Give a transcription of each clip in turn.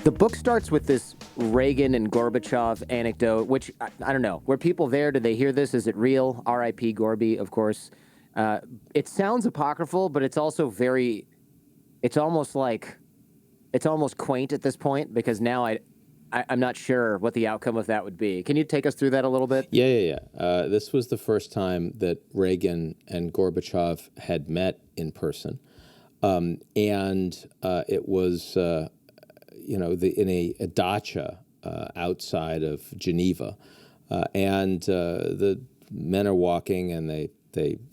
The book starts with this Reagan and Gorbachev anecdote, which I don't know. Were people there? Did they hear this? Is it real? R.I.P. Gorby, of course. It sounds apocryphal, but it's also it's almost quaint at this point, because now I'm not sure what the outcome of that would be. Can you take us through that a little bit? Yeah. This was the first time that Reagan and Gorbachev had met in person. It was, in a dacha outside of Geneva. The men are walking, and they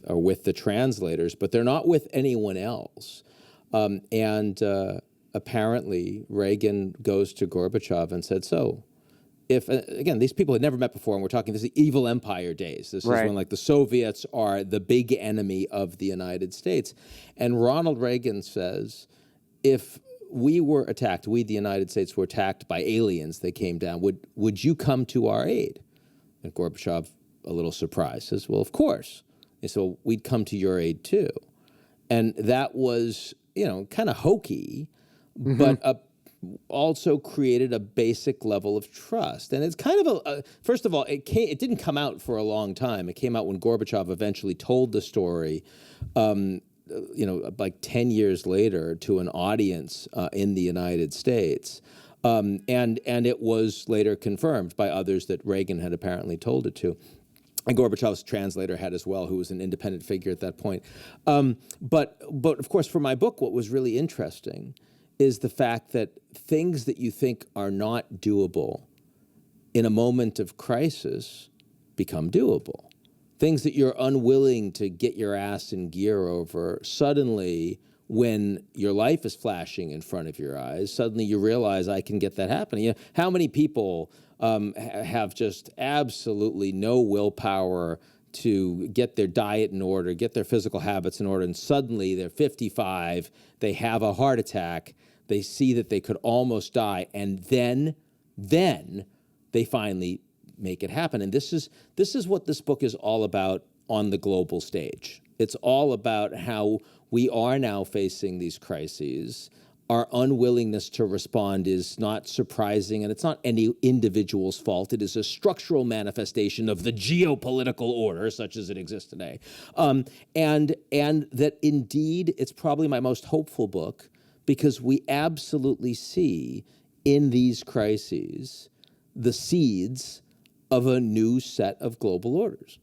are with the translators, but they're not with anyone else. Apparently, Reagan goes to Gorbachev and said, so, if, again, these people had never met before, and we're talking, this is the evil empire days. This Right. is when, the Soviets are the big enemy of the United States. And Ronald Reagan says, if we were attacked, we, the United States, were attacked by aliens that came down, would you come to our aid? And Gorbachev, a little surprised, says, well, of course. And so we'd come to your aid too. And that was, kind of hokey, but also created a basic level of trust. And it's kind of first of all, it didn't come out for a long time. It came out when Gorbachev eventually told the story, 10 years later to an audience in the United States. And it was later confirmed by others that Reagan had apparently told it to. And Gorbachev's translator had as well, who was an independent figure at that point. But of course, for my book, what was really interesting is the fact that things that you think are not doable in a moment of crisis become doable. Things that you're unwilling to get your ass in gear over, suddenly, when your life is flashing in front of your eyes, suddenly you realize I can get that happening. How many people have just absolutely no willpower to get their diet in order, get their physical habits in order, and suddenly they're 55, they have a heart attack, they see that they could almost die, and then they finally make it happen. And this is what this book is all about on the global stage. It's all about how we are now facing these crises. Our unwillingness to respond is not surprising, and it's not any individual's fault. It is a structural manifestation of the geopolitical order, such as it exists today. And that indeed, it's probably my most hopeful book, because we absolutely see in these crises the seeds of a new set of global orders.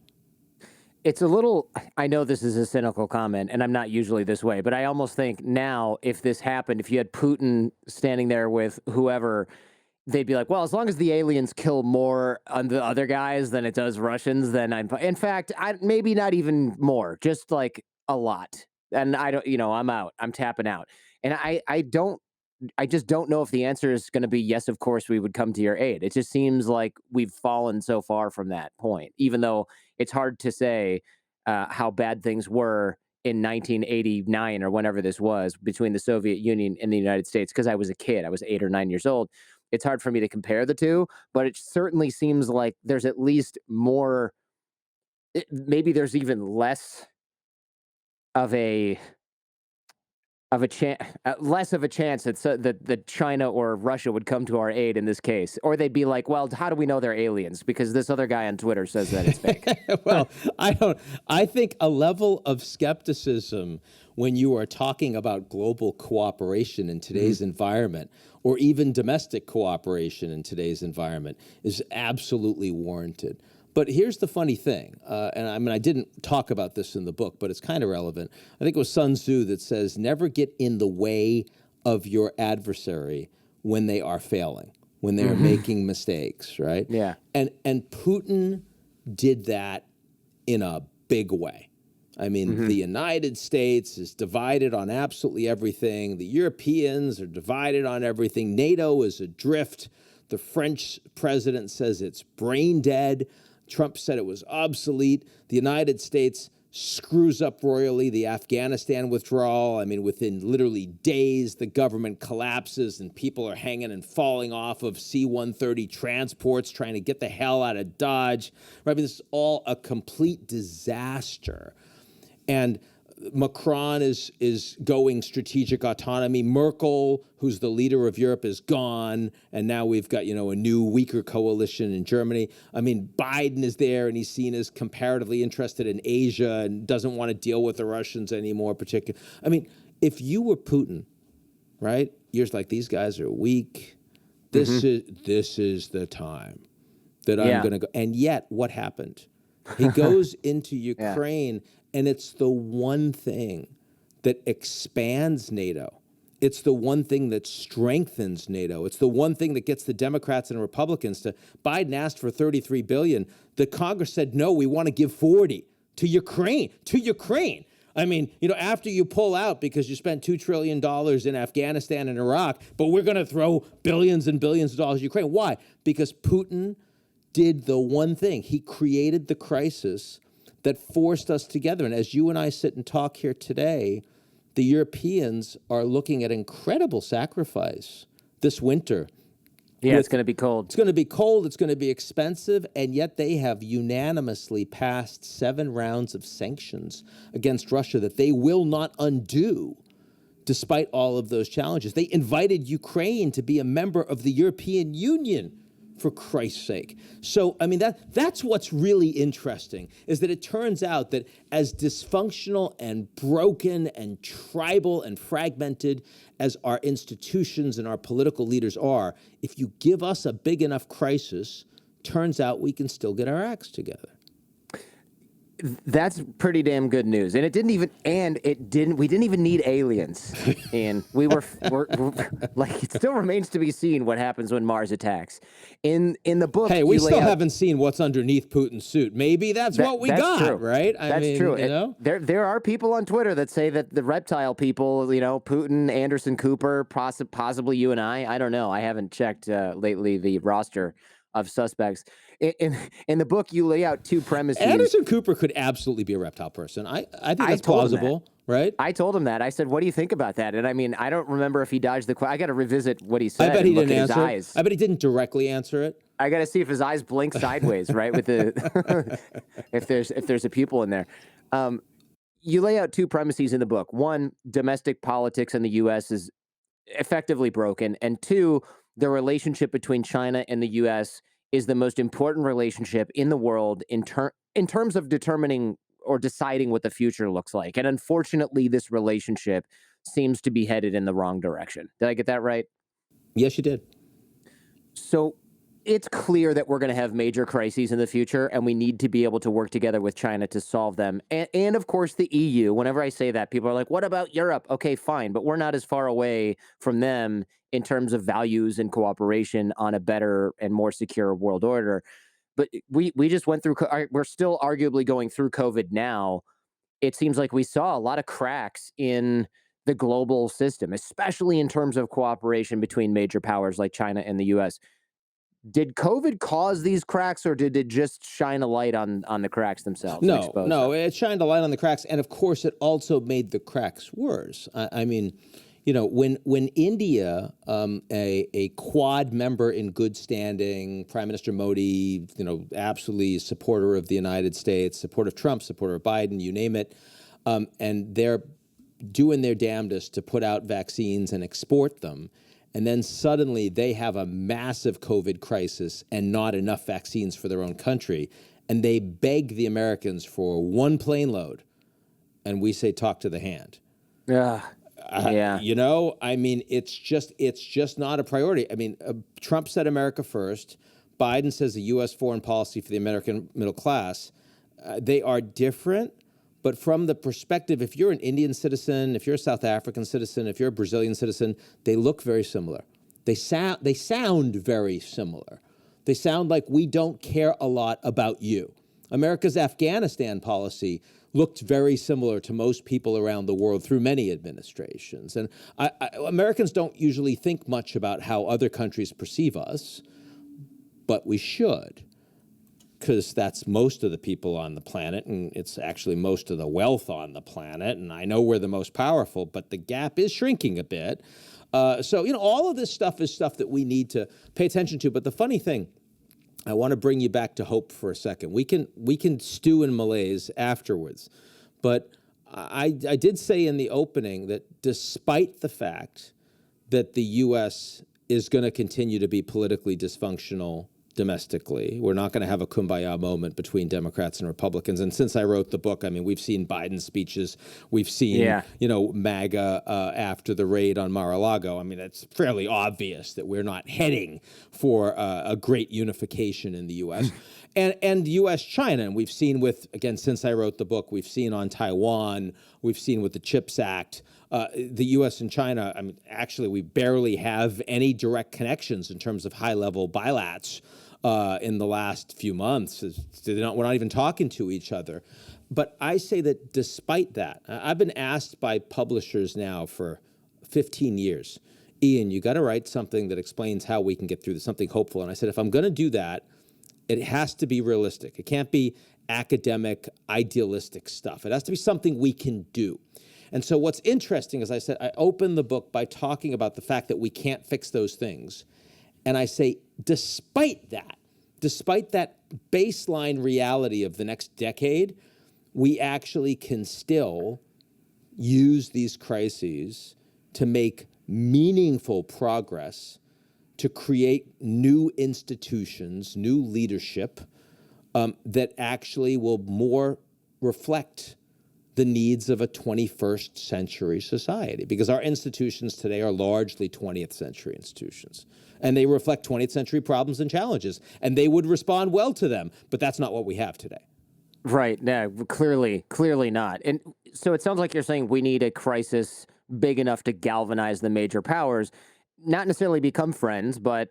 It's a little, I know this is a cynical comment, and I'm not usually this way, but I almost think now, if this happened, if you had Putin standing there with whoever, they'd be like, well, as long as the aliens kill more on the other guys than it does Russians, then in fact, maybe not even more, just like a lot. And I don't, I'm out, I'm tapping out. And I just don't know if the answer is going to be, yes, of course, we would come to your aid. It just seems like we've fallen so far from that point, even though it's hard to say how bad things were in 1989 or whenever this was between the Soviet Union and the United States, because I was a kid. I was 8 or 9 years old. It's hard for me to compare the two, but it certainly seems like there's at least more, maybe there's even less of a chance, less of a chance that China or Russia would come to our aid in this case, or they'd be like, "Well, how do we know they're aliens? Because this other guy on Twitter says that it's fake." Well, I think a level of skepticism when you are talking about global cooperation in today's environment, or even domestic cooperation in today's environment, is absolutely warranted. But here's the funny thing, and I didn't talk about this in the book, but it's kind of relevant. I think it was Sun Tzu that says, never get in the way of your adversary when they are failing, when they are making mistakes, right? Yeah. And Putin did that in a big way. I mean, the United States is divided on absolutely everything. The Europeans are divided on everything. NATO is adrift. The French president says it's brain dead. Trump said it was obsolete. The United States screws up royally the Afghanistan withdrawal. I mean, within literally days, the government collapses and people are hanging and falling off of C-130 transports trying to get the hell out of Dodge. Right? I mean, this is all a complete disaster. And Macron is going strategic autonomy. Merkel, who's the leader of Europe, is gone, and now we've got a new, weaker coalition in Germany. I mean, Biden is there, and he's seen as comparatively interested in Asia and doesn't want to deal with the Russians anymore. Particularly, I mean, if you were Putin, right? You're like, these guys are weak. This is the time that I'm going to go. And yet, what happened? He goes into Ukraine, and it's the one thing that expands NATO. It's the one thing that strengthens NATO. It's the one thing that gets the Democrats and Republicans to. Biden asked for $33 billion. The Congress said, no, we want to give 40 to Ukraine. I mean, after you pull out because you spent $2 trillion in Afghanistan and Iraq, but we're going to throw billions and billions of dollars at Ukraine. Why? Because Putin did the one thing. He created the crisis that forced us together. And as you and I sit and talk here today, the Europeans are looking at incredible sacrifice this winter. Yeah, it's going to be cold. It's going to be cold. It's going to be expensive. And yet they have unanimously passed 7 rounds of sanctions against Russia that they will not undo despite all of those challenges. They invited Ukraine to be a member of the European Union, for Christ's sake. So, I mean, that's what's really interesting, is that it turns out that as dysfunctional and broken and tribal and fragmented as our institutions and our political leaders are, if you give us a big enough crisis, turns out we can still get our acts together. That's pretty damn good news. And we didn't even need aliens. And we're like, it still remains to be seen what happens when Mars attacks. In the book, hey, we still haven't seen what's underneath Putin's suit. Maybe that's what we got, true. Right? That's true. There are people on Twitter that say that the reptile people, Putin, Anderson Cooper, possibly you and I don't know. I haven't checked lately the roster of suspects. In the book, you lay out 2 premises. Anderson Cooper could absolutely be a reptile person. I think that's plausible, right? I told him that. I said, "What do you think about that?" And I mean, I don't remember if he dodged the question. I got to revisit what he said. I bet he didn't answer. Eyes. I bet he didn't directly answer it. I got to see if his eyes blink sideways, right? With the if there's a pupil in there. You lay out 2 premises in the book. 1, domestic politics in the U.S. is effectively broken, and 2, the relationship between China and the U.S. is the most important relationship in the world in terms of determining or deciding what the future looks like. And unfortunately, this relationship seems to be headed in the wrong direction. Did I get that right? Yes, you did. So it's clear that we're going to have major crises in the future, and we need to be able to work together with China to solve them. And of course, the EU. Whenever I say that, people are like, what about Europe? Okay, fine. But we're not as far away from them in terms of values and cooperation on a better and more secure world order. But we just went through, we're still arguably going through COVID now. It seems like we saw a lot of cracks in the global system, especially in terms of cooperation between major powers like China and the US. Did COVID cause these cracks, or did it just shine a light on the cracks themselves? No, it shined a light on the cracks. And of course, it also made the cracks worse. I mean, when India, a Quad member in good standing, Prime Minister Modi, absolutely supporter of the United States, supporter of Trump, supporter of Biden, you name it, and they're doing their damnedest to put out vaccines and export them. And then suddenly they have a massive COVID crisis and not enough vaccines for their own country. And they beg the Americans for 1 plane load. And we say, talk to the hand. Yeah. I mean, it's just not a priority. I mean, Trump said America first. Biden says the U.S. foreign policy for the American middle class. They are different. But from the perspective, if you're an Indian citizen, if you're a South African citizen, if you're a Brazilian citizen, they look very similar. They sound very similar. They sound like we don't care a lot about you. America's Afghanistan policy looked very similar to most people around the world through many administrations. And Americans don't usually think much about how other countries perceive us, but we should. Because that's most of the people on the planet, and it's actually most of the wealth on the planet. And I know we're the most powerful, but the gap is shrinking a bit. So all of this stuff is stuff that we need to pay attention to. But the funny thing, I want to bring you back to hope for a second. We can stew in malaise afterwards. But I did say in the opening that despite the fact that the U.S. is going to continue to be politically dysfunctional domestically, we're not going to have a kumbaya moment between Democrats and Republicans. And since I wrote the book, I mean, we've seen Biden speeches, we've seen, MAGA after the raid on Mar-a-Lago. I mean, it's fairly obvious that we're not heading for a great unification in the U.S. and U.S.-China. And we've seen with, again, since I wrote the book, we've seen on Taiwan, we've seen with the CHIPS Act, the U.S. and China, I mean, actually, we barely have any direct connections in terms of high-level bilats in the last few months. We're not even talking to each other. But I say that despite that, I've been asked by publishers now for 15 years, Ian, you got to write something that explains how we can get through this, something hopeful. And I said, if I'm going to do that, it has to be realistic. It can't be academic, idealistic stuff. It has to be something we can do. And so what's interesting is I said, I opened the book by talking about the fact that we can't fix those things. And I say, despite that baseline reality of the next decade, we actually can still use these crises to make meaningful progress, to create new institutions, new leadership that actually will more reflect the needs of a 21st century society, because our institutions today are largely 20th century institutions, and they reflect 20th century problems and challenges, and they would respond well to them, but that's not what we have today. Right. No, clearly not. And so it sounds like you're saying we need a crisis big enough to galvanize the major powers, not necessarily become friends, but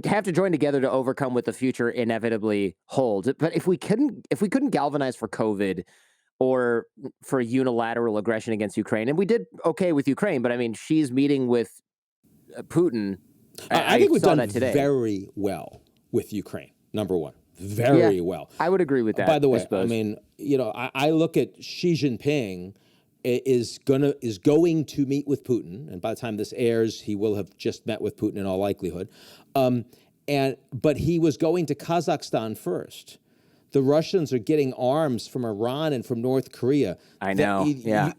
have to join together to overcome what the future inevitably holds. But if we couldn't galvanize for COVID or for unilateral aggression against Ukraine, and we did okay with Ukraine, but I mean, she's meeting with Putin. I think we've saw done that today. very well with Ukraine, number one. Very well. I would agree with that. By the way, I mean, I look at Xi Jinping is going to meet with Putin, and by the time this airs, he will have just met with Putin in all likelihood. But he was going to Kazakhstan first. The Russians are getting arms from Iran and from North Korea. I know.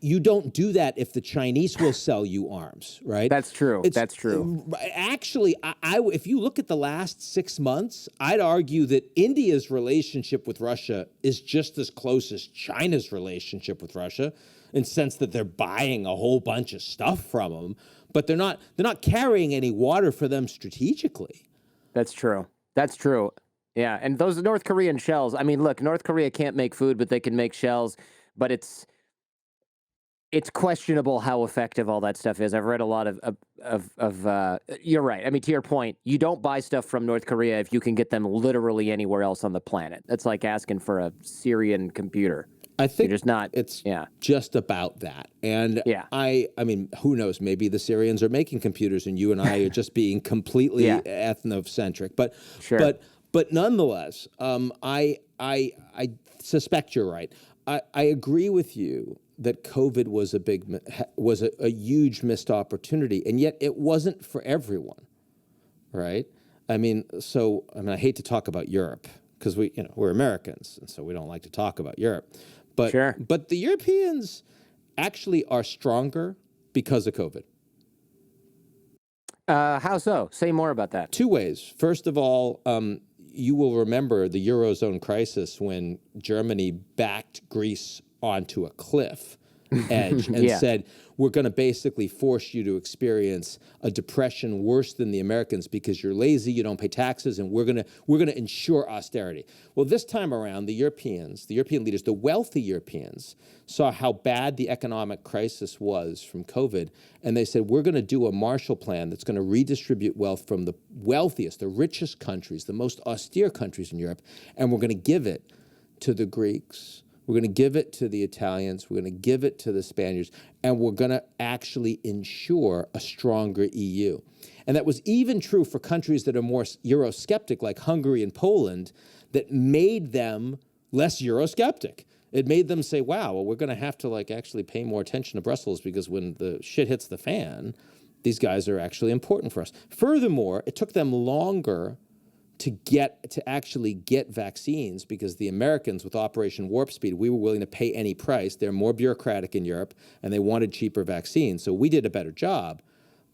You don't do that if the Chinese will sell you arms, right? That's true. That's true. Actually, if you look at the last 6 months, I'd argue that India's relationship with Russia is just as close as China's relationship with Russia, in the sense that they're buying a whole bunch of stuff from them, but they're not carrying any water for them strategically. That's true. That's true. Yeah, and those North Korean shells, I mean, look, North Korea can't make food, but they can make shells, but it's questionable how effective all that stuff is. I've read a lot of you're right. I mean, to your point, you don't buy stuff from North Korea if you can get them literally anywhere else on the planet. That's like asking for a Syrian computer. I think just not. It's just about that. And I mean, who knows? Maybe the Syrians are making computers, and you and I are just being completely ethnocentric. But sure. But nonetheless, I suspect you're right. I agree with you that COVID was a huge missed opportunity, and yet it wasn't for everyone, right? I mean, I hate to talk about Europe because we're Americans, and so we don't like to talk about Europe. But but the Europeans actually are stronger because of COVID. How so? Say more about that. Two ways. First of all, you will remember the Eurozone crisis when Germany backed Greece onto a cliff edge and said, we're going to basically force you to experience a depression worse than the Americans because you're lazy, you don't pay taxes, and we're going to ensure austerity. Well, this time around, the European leaders, the wealthy Europeans, saw how bad the economic crisis was from COVID, and they said, we're going to do a Marshall Plan that's going to redistribute wealth from the wealthiest, the richest countries, the most austere countries in Europe, and we're going to give it to the Greeks. We're going to give it to the Italians. We're going to give it to the Spaniards. And we're going to actually ensure a stronger EU. And that was even true for countries that are more Eurosceptic, like Hungary and Poland, that made them less Eurosceptic. It made them say, wow, well, we're going to have to actually pay more attention to Brussels because when the shit hits the fan, these guys are actually important for us. Furthermore, it took them longer to actually get vaccines, because the Americans with Operation Warp Speed, we were willing to pay any price. They're more bureaucratic in Europe, and they wanted cheaper vaccines. So we did a better job.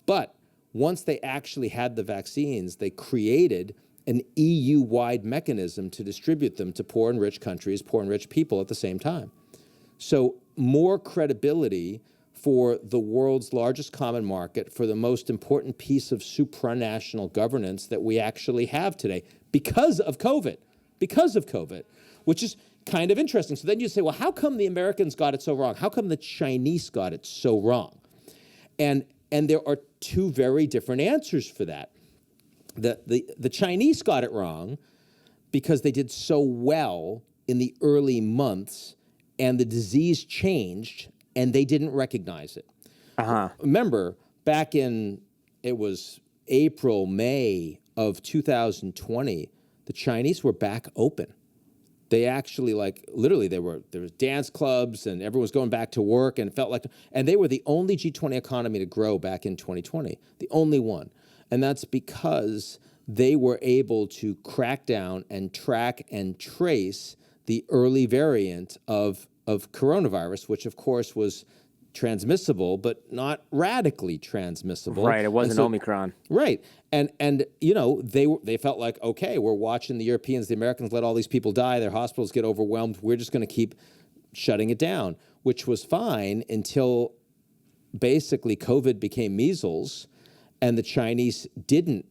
But once they actually had the vaccines, they created an EU-wide mechanism to distribute them to poor and rich countries, poor and rich people at the same time. So more credibility for the world's largest common market, for the most important piece of supranational governance that we actually have today because of COVID, which is kind of interesting. So then you say, well, how come the Americans got it so wrong? How come the Chinese got it so wrong? And there are two very different answers for that. The Chinese got it wrong because they did so well in the early months, and the disease changed, and they didn't recognize it. Remember, back in, it was April, May of 2020, the Chinese were back open. They actually, like, literally, there was dance clubs, and everyone was going back to work, and it felt like, and they were the only G20 economy to grow back in 2020, the only one. And that's because they were able to crack down and track and trace the early variant of coronavirus, which of course was transmissible, but not radically transmissible. Right, it wasn't Omicron. Right, and you know, they felt like, okay, we're watching the Europeans, the Americans let all these people die, their hospitals get overwhelmed, we're just going to keep shutting it down, which was fine until basically COVID became measles, and the Chinese didn't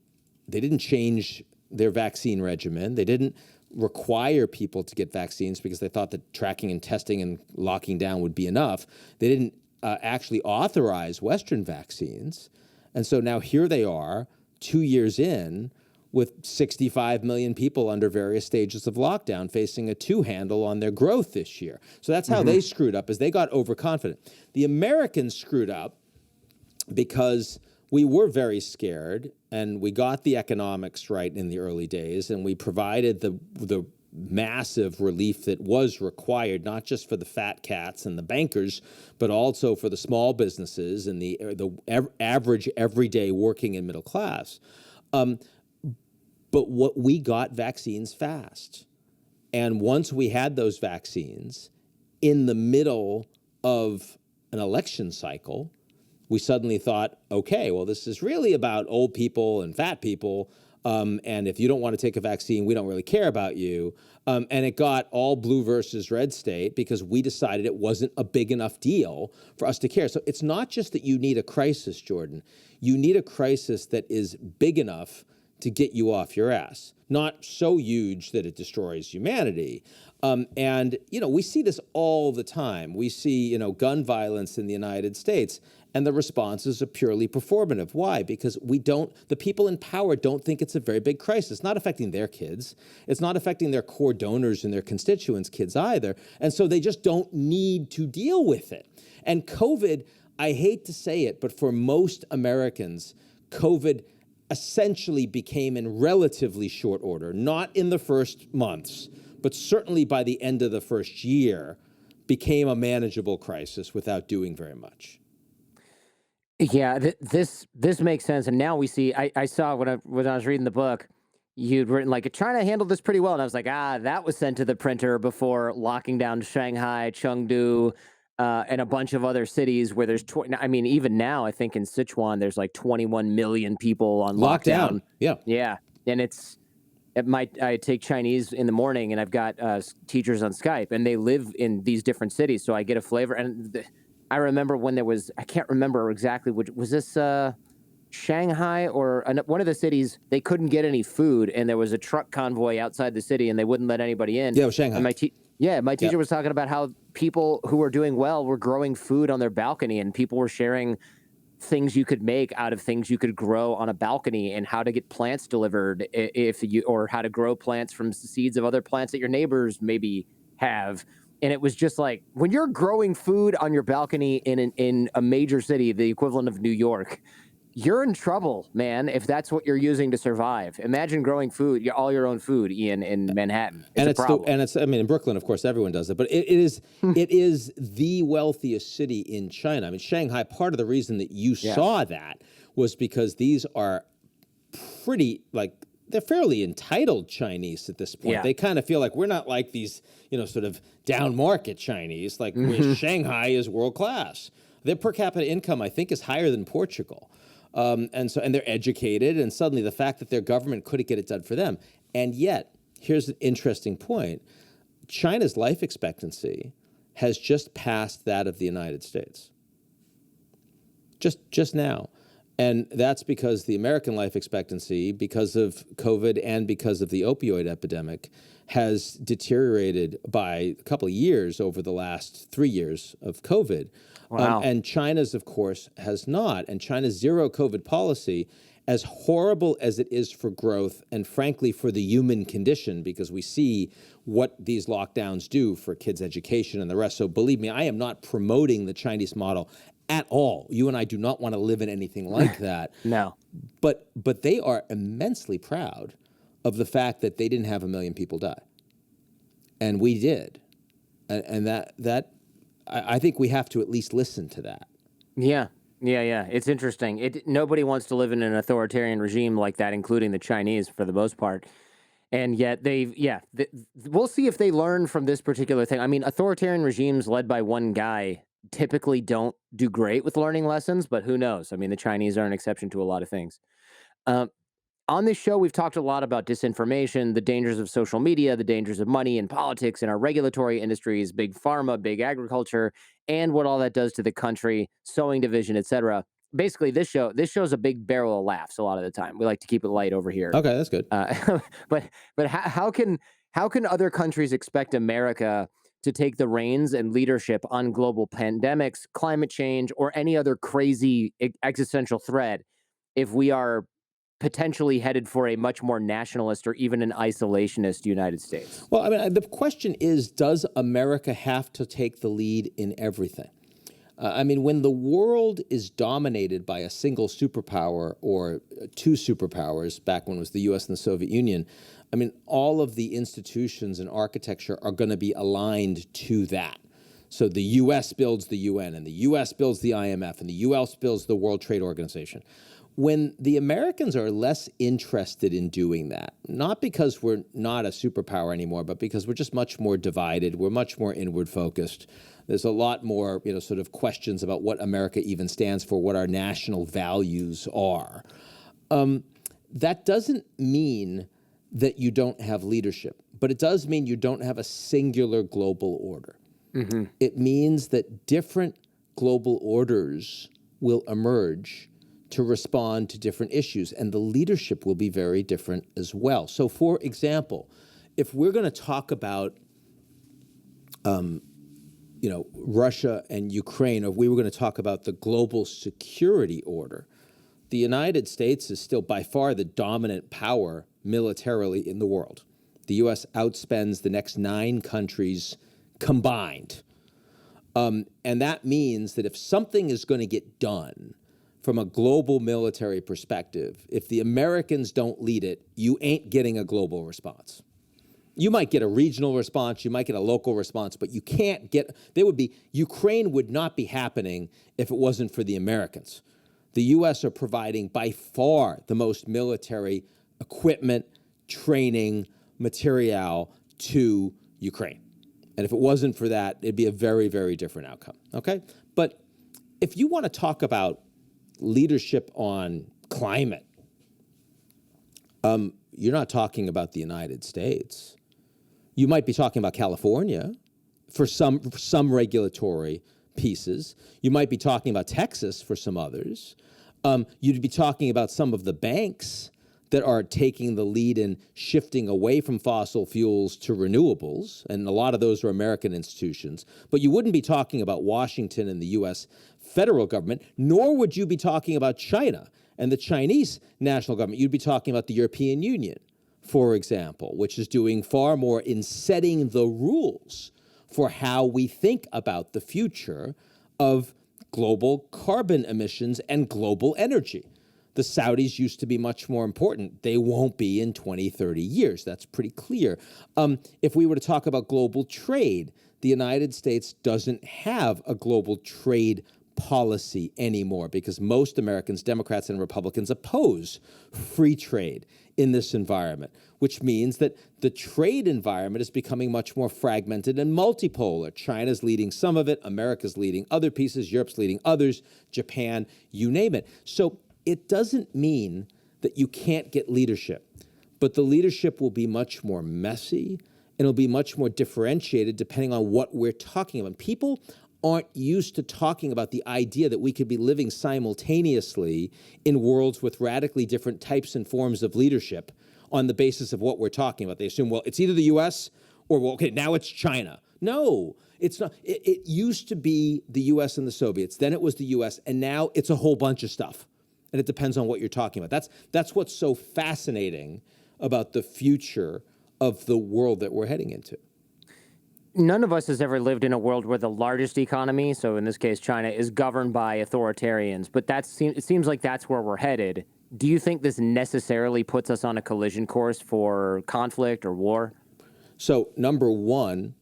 change their vaccine regimen. They didn't require people to get vaccines because they thought that tracking and testing and locking down would be enough. They didn't actually authorize Western vaccines. And so now here they are, 2 years in, with 65 million people under various stages of lockdown, facing a two-handle on their growth this year. So that's how they screwed up, is they got overconfident. The Americans screwed up because we were very scared, and we got the economics right in the early days, and we provided the massive relief that was required, not just for the fat cats and the bankers, but also for the small businesses and the average, everyday working and middle class. But what we got vaccines fast. And once we had those vaccines, in the middle of an election cycle, we suddenly thought, okay, well, this is really about old people and fat people, and if you don't want to take a vaccine, we don't really care about you. And it got all blue versus red state because we decided it wasn't a big enough deal for us to care. So it's not just that you need a crisis, Jordan. You need a crisis that is big enough to get you off your ass, not so huge that it destroys humanity. And, you know, we see this all the time. We see, you know, gun violence in the United States, and the responses are purely performative. Why? Because the people in power don't think it's a very big crisis. It's not affecting their kids. It's not affecting their core donors and their constituents' kids either. And so they just don't need to deal with it. And COVID, I hate to say it, but for most Americans, COVID essentially became in relatively short order, not in the first months, but certainly by the end of the first year, became a manageable crisis without doing very much. Yeah, this makes sense. And now we see, I saw when I was reading the book, you'd written like, China handled this pretty well. And I was like, that was sent to the printer before locking down Shanghai, Chengdu, and a bunch of other cities where there's, I mean, even now, I think in Sichuan, there's like 21 million people on lockdown. Yeah. Yeah. And I take Chinese in the morning, and I've got teachers on Skype, and they live in these different cities. So I get a flavor. And I remember when there was, I can't remember exactly which, was this Shanghai or one of the cities, they couldn't get any food, and there was a truck convoy outside the city, and they wouldn't let anybody in. Yeah, it was Shanghai. And my teacher was talking about how people who were doing well were growing food on their balcony, and people were sharing things you could make out of things you could grow on a balcony, and how to get plants delivered or how to grow plants from seeds of other plants that your neighbors maybe have. And it was just like, when you're growing food on your balcony in a major city, the equivalent of New York, you're in trouble, man, if that's what you're using to survive. Imagine growing food, all your own food, Ian, in Manhattan. It's I mean, in Brooklyn, of course, everyone does it, but it is the wealthiest city in China. I mean, Shanghai, part of the reason that you saw that was because these are pretty, like, they're fairly entitled Chinese at this point. Yeah. They kind of feel like we're not like these, sort of down market Chinese, like Shanghai is world class. Their per capita income, I think, is higher than Portugal. And they're educated, and suddenly the fact that their government couldn't get it done for them. And yet, here's an interesting point. China's life expectancy has just passed that of the United States. Just now. And that's because the American life expectancy, because of COVID and because of the opioid epidemic, has deteriorated by a couple of years over the last 3 years of COVID. Wow. And China's, of course, has not. And China's zero COVID policy, as horrible as it is for growth and frankly for the human condition, because we see what these lockdowns do for kids' education and the rest. So believe me, I am not promoting the Chinese model at all. You and I do not want to live in anything like that. No. But they are immensely proud of the fact that they didn't have 1 million people die. And we did. And that I think we have to at least listen to that. Yeah. It's interesting. Nobody wants to live in an authoritarian regime like that, including the Chinese for the most part. And yet we'll see if they learn from this particular thing. I mean, authoritarian regimes led by one guy typically don't do great with learning lessons, but who knows? I mean, the Chinese are an exception to a lot of things. On this show, we've talked a lot about disinformation, the dangers of social media, the dangers of money and politics in our regulatory industries, big pharma, big agriculture, and what all that does to the country, sowing division, etc. Basically, this show's a big barrel of laughs a lot of the time. We like to keep it light over here. Okay, that's good. But how can other countries expect America to take the reins and leadership on global pandemics, climate change, or any other crazy existential threat if we are potentially headed for a much more nationalist or even an isolationist United States? Well, I mean, the question is, does America have to take the lead in everything? I mean, when the world is dominated by a single superpower or two superpowers, back when it was the U.S. and the Soviet Union, I mean, all of the institutions and architecture are going to be aligned to that. So the U.S. builds the UN, and the U.S. builds the IMF, and the U.S. builds the World Trade Organization. When the Americans are less interested in doing that, not because we're not a superpower anymore, but because we're just much more divided, we're much more inward focused. There's a lot more, sort of questions about what America even stands for, what our national values are. That doesn't mean that you don't have leadership, but it does mean you don't have a singular global order. Mm-hmm. It means that different global orders will emerge to respond to different issues, and the leadership will be very different as well. So, for example, if we're going to talk about, Russia and Ukraine, or if we were going to talk about the global security order, the United States is still by far the dominant power militarily in the world. The U.S. outspends the next 9 countries combined. And that means that if something is going to get done from a global military perspective, if the Americans don't lead it, you ain't getting a global response. You might get a regional response, you might get a local response, but you can't get, Ukraine would not be happening if it wasn't for the Americans. The U.S. are providing by far the most military equipment, training, material to Ukraine. And if it wasn't for that, it'd be a very, very different outcome, okay? But if you want to talk about leadership on climate, you're not talking about the United States. You might be talking about California for some regulatory pieces. You might be talking about Texas for some others. You'd be talking about some of the banks that are taking the lead in shifting away from fossil fuels to renewables, and a lot of those are American institutions. But you wouldn't be talking about Washington and the U.S. federal government, nor would you be talking about China and the Chinese national government. You'd be talking about the European Union, for example, which is doing far more in setting the rules for how we think about the future of global carbon emissions and global energy. The Saudis used to be much more important. They won't be in 20, 30 years. That's pretty clear. If we were to talk about global trade, the United States doesn't have a global trade policy anymore because most Americans, Democrats and Republicans, oppose free trade, in this environment, which means that the trade environment is becoming much more fragmented and multipolar. China's leading some of it, America's leading other pieces, Europe's leading others, Japan, you name it. So it doesn't mean that you can't get leadership, but the leadership will be much more messy and it'll be much more differentiated depending on what we're talking about. People aren't used to talking about the idea that we could be living simultaneously in worlds with radically different types and forms of leadership on the basis of what we're talking about. They assume, well, it's either the US or, well, okay, now it's China. No, it's not. It used to be the US and the Soviets, then it was the US, and now it's a whole bunch of stuff. And it depends on what you're talking about. That's what's so fascinating about the future of the world that we're heading into. None of us has ever lived in a world where the largest economy, so in this case China, is governed by authoritarians, but it seems like that's where we're headed. Do you think this necessarily puts us on a collision course for conflict or war? So, number one,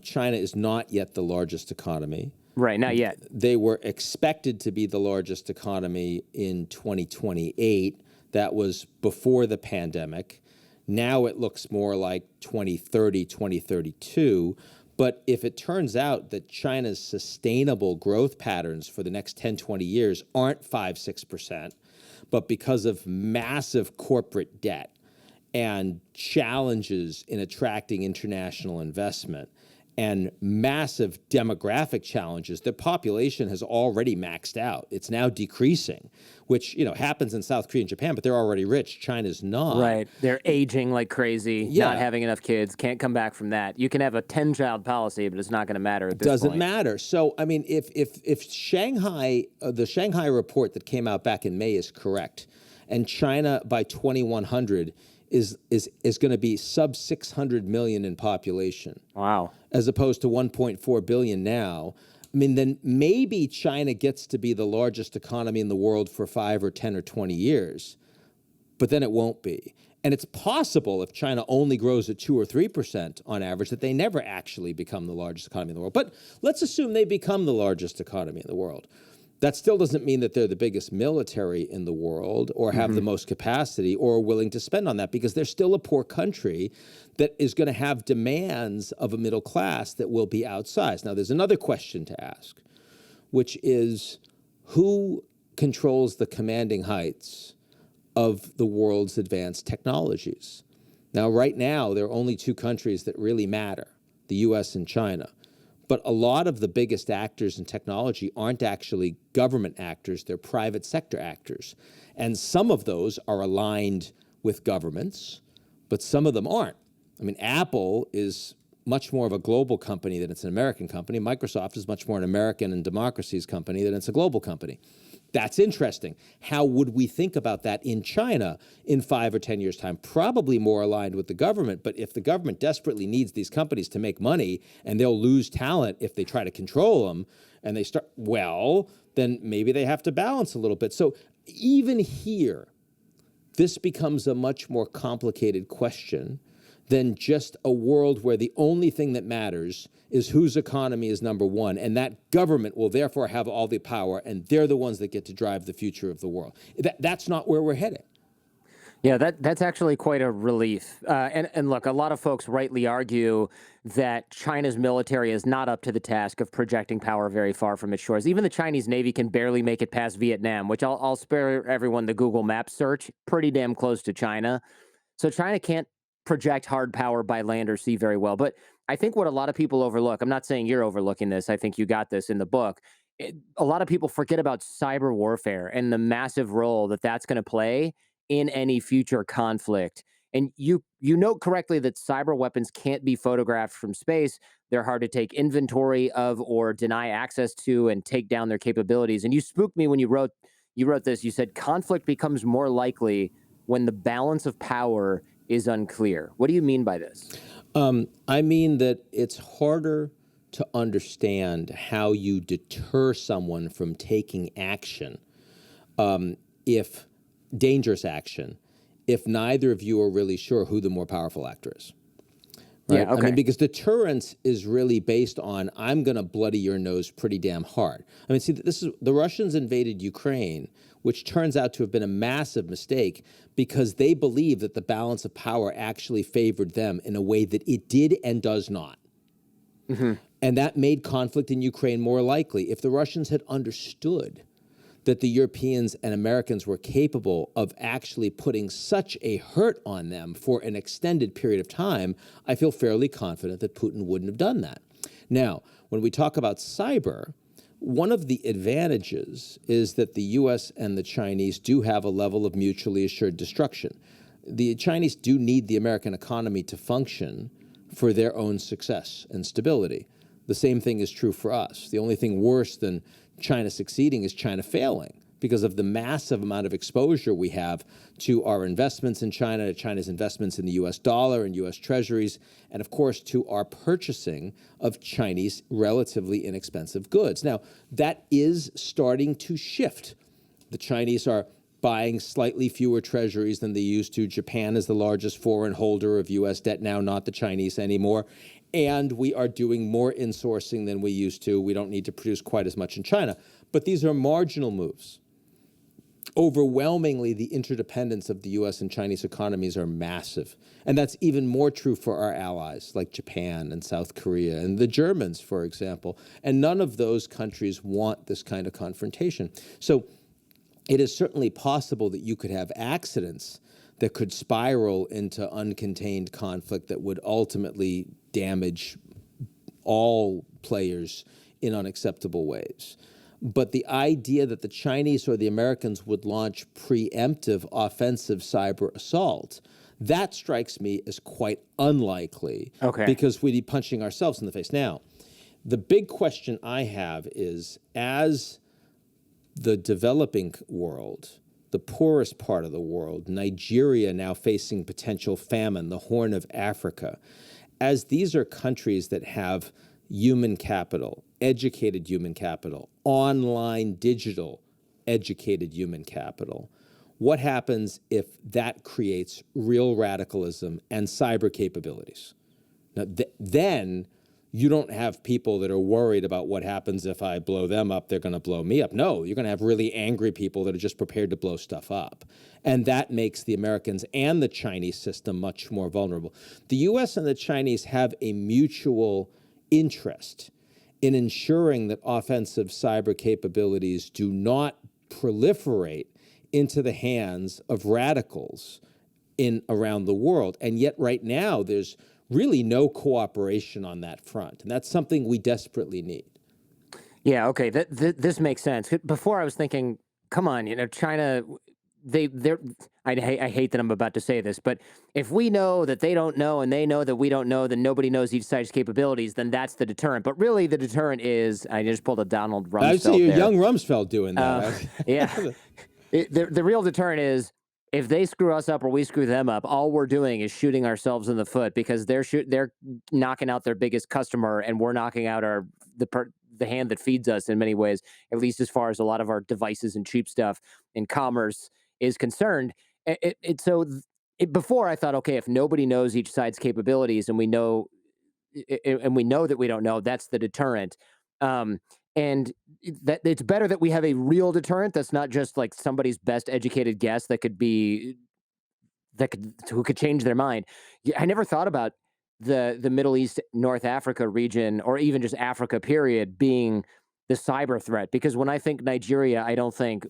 China is not yet the largest economy. Right, not yet. They were expected to be the largest economy in 2028. That was before the pandemic. Now it looks more like 2030, 2032. But if it turns out that China's sustainable growth patterns for the next 10, 20 years aren't 5, 6%, but because of massive corporate debt and challenges in attracting international investment and massive demographic challenges, the population has already maxed out. It's now decreasing, which, happens in South Korea and Japan, but they're already rich. China's not. Right. They're aging like crazy, not having enough kids, can't come back from that. You can have a 10-child policy, but it's not going to matter at this point. Doesn't matter. So, I mean, if Shanghai, the Shanghai report that came out back in May is correct, and China by 2100 is going to be sub 600 million in population. Wow. As opposed to 1.4 billion now. I mean, then maybe China gets to be the largest economy in the world for 5 or 10 or 20 years, but then it won't be. And it's possible if China only grows at 2 or 3% on average that they never actually become the largest economy in the world. But let's assume they become the largest economy in the world. That still doesn't mean that they're the biggest military in the world or have the most capacity or are willing to spend on that, because they're still a poor country that is going to have demands of a middle class that will be outsized. Now, there's another question to ask, which is who controls the commanding heights of the world's advanced technologies? Now, right now, there are only two countries that really matter, the US and China. But a lot of the biggest actors in technology aren't actually government actors, they're private sector actors. And some of those are aligned with governments, but some of them aren't. I mean, Apple is much more of a global company than it's an American company. Microsoft is much more an American and democracies company than it's a global company. That's interesting. How would we think about that in China in 5 or 10 years' time? Probably more aligned with the government, but if the government desperately needs these companies to make money and they'll lose talent if they try to control them and they start, well, then maybe they have to balance a little bit. So even here, this becomes a much more complicated question than just a world where the only thing that matters is whose economy is number one, and that government will therefore have all the power, and they're the ones that get to drive the future of the world. That's not where we're headed. Yeah, that's actually quite a relief. And look, a lot of folks rightly argue that China's military is not up to the task of projecting power very far from its shores. Even the Chinese Navy can barely make it past Vietnam, which I'll spare everyone the Google Maps search, pretty damn close to China. So China can't project hard power by land or sea very well. But I think what a lot of people overlook, I'm not saying you're overlooking this, I think you got this in the book. A lot of people forget about cyber warfare and the massive role that that's going to play in any future conflict. And you note correctly that cyber weapons can't be photographed from space. They're hard to take inventory of or deny access to and take down their capabilities. And you spooked me when you wrote this. You said conflict becomes more likely when the balance of power is unclear. What do you mean by this? I mean that it's harder to understand how you deter someone from taking action, if dangerous action, if neither of you are really sure who the more powerful actor is. Right? Yeah, okay. I mean, because deterrence is really based on, I'm going to bloody your nose pretty damn hard. I mean, see, the Russians invaded Ukraine which turns out to have been a massive mistake because they believe that the balance of power actually favored them in a way that it did and does not. And that made conflict in Ukraine more likely. If the Russians had understood that the Europeans and Americans were capable of actually putting such a hurt on them for an extended period of time, I feel fairly confident that Putin wouldn't have done that. Now, when we talk about cyber, one of the advantages is that the US and the Chinese do have a level of mutually assured destruction. The Chinese do need the American economy to function for their own success and stability. The same thing is true for us. The only thing worse than China succeeding is China failing because of the massive amount of exposure we have to our investments in China, to China's investments in the US dollar and US treasuries, and of course to our purchasing of Chinese relatively inexpensive goods. Now, that is starting to shift. The Chinese are buying slightly fewer treasuries than they used to. Japan is the largest foreign holder of US debt now, not the Chinese anymore. And we are doing more insourcing than we used to. We don't need to produce quite as much in China. But these are marginal moves. Overwhelmingly, the interdependence of the US and Chinese economies are massive. And that's even more true for our allies like Japan and South Korea and the Germans, for example. And none of those countries want this kind of confrontation. So it is certainly possible that you could have accidents that could spiral into uncontained conflict that would ultimately damage all players in unacceptable ways. But the idea that the Chinese or the Americans would launch preemptive offensive cyber assault, that strikes me as quite unlikely because we'd be punching ourselves in the face. Now, the big question I have is, as the developing world, the poorest part of the world, Nigeria now facing potential famine, the Horn of Africa, as these are countries that have human capital, educated human capital, online digital educated human capital, what happens if that creates real radicalism and cyber capabilities? Now, then you don't have people that are worried about what happens if I blow them up, they're going to blow me up. No, you're going to have really angry people that are just prepared to blow stuff up. And that makes the Americans and the Chinese system much more vulnerable. The US and the Chinese have a mutual interest in ensuring that offensive cyber capabilities do not proliferate into the hands of radicals around the world. And yet right now, there's really no cooperation on that front. And that's something we desperately need. Yeah, okay, this makes sense. Before I was thinking, come on, China, I hate that I'm about to say this, but if we know that they don't know and they know that we don't know, then nobody knows each side's capabilities, then that's the deterrent. But really the deterrent is, I just pulled a Donald Rumsfeld I see there. young Rumsfeld doing that. Yeah. The real deterrent is, if they screw us up or we screw them up, all we're doing is shooting ourselves in the foot because they're knocking out their biggest customer and we're knocking out the hand that feeds us in many ways, at least as far as a lot of our devices and cheap stuff in commerce is concerned. Before I thought, okay, if nobody knows each side's capabilities and we know that we don't know, that's the deterrent. And that it's better that we have a real deterrent that's not just like somebody's best educated guess who could change their mind. I never thought about the Middle East, North Africa region, or even just Africa period being the cyber threat. Because when I think Nigeria, I don't think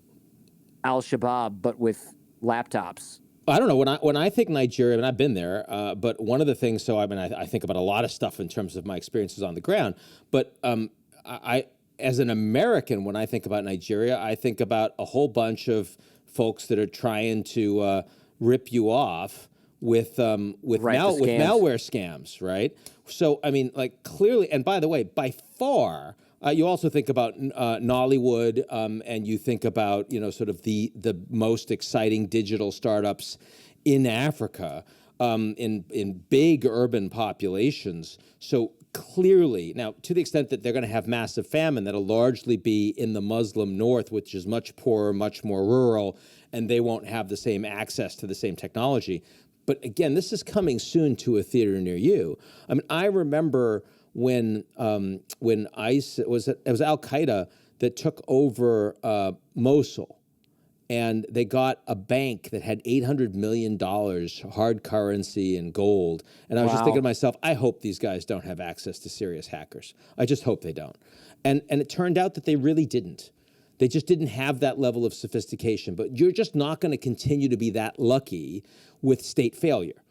Al-Shabaab, but with laptops. I don't know. When I think Nigeria, and I've been there, but one of the things, I think about a lot of stuff in terms of my experiences on the ground, but I as an American, when I think about Nigeria, I think about a whole bunch of folks that are trying to rip you off with malware scams, right? So, clearly, and by the way, by far, you also think about Nollywood, and you think about, sort of the most exciting digital startups in Africa, in big urban populations. So clearly, now, to the extent that they're going to have massive famine, that'll largely be in the Muslim North, which is much poorer, much more rural, and they won't have the same access to the same technology. But again, this is coming soon to a theater near you. I remember when ISIS, it was Al Qaeda that took over Mosul, and they got a bank that had $800 million hard currency and gold. And I was just thinking to Wow. myself, I hope these guys don't have access to serious hackers. I just hope they don't. And it turned out that they really didn't. They just didn't have that level of sophistication. But you're just not going to continue to be that lucky with state failure,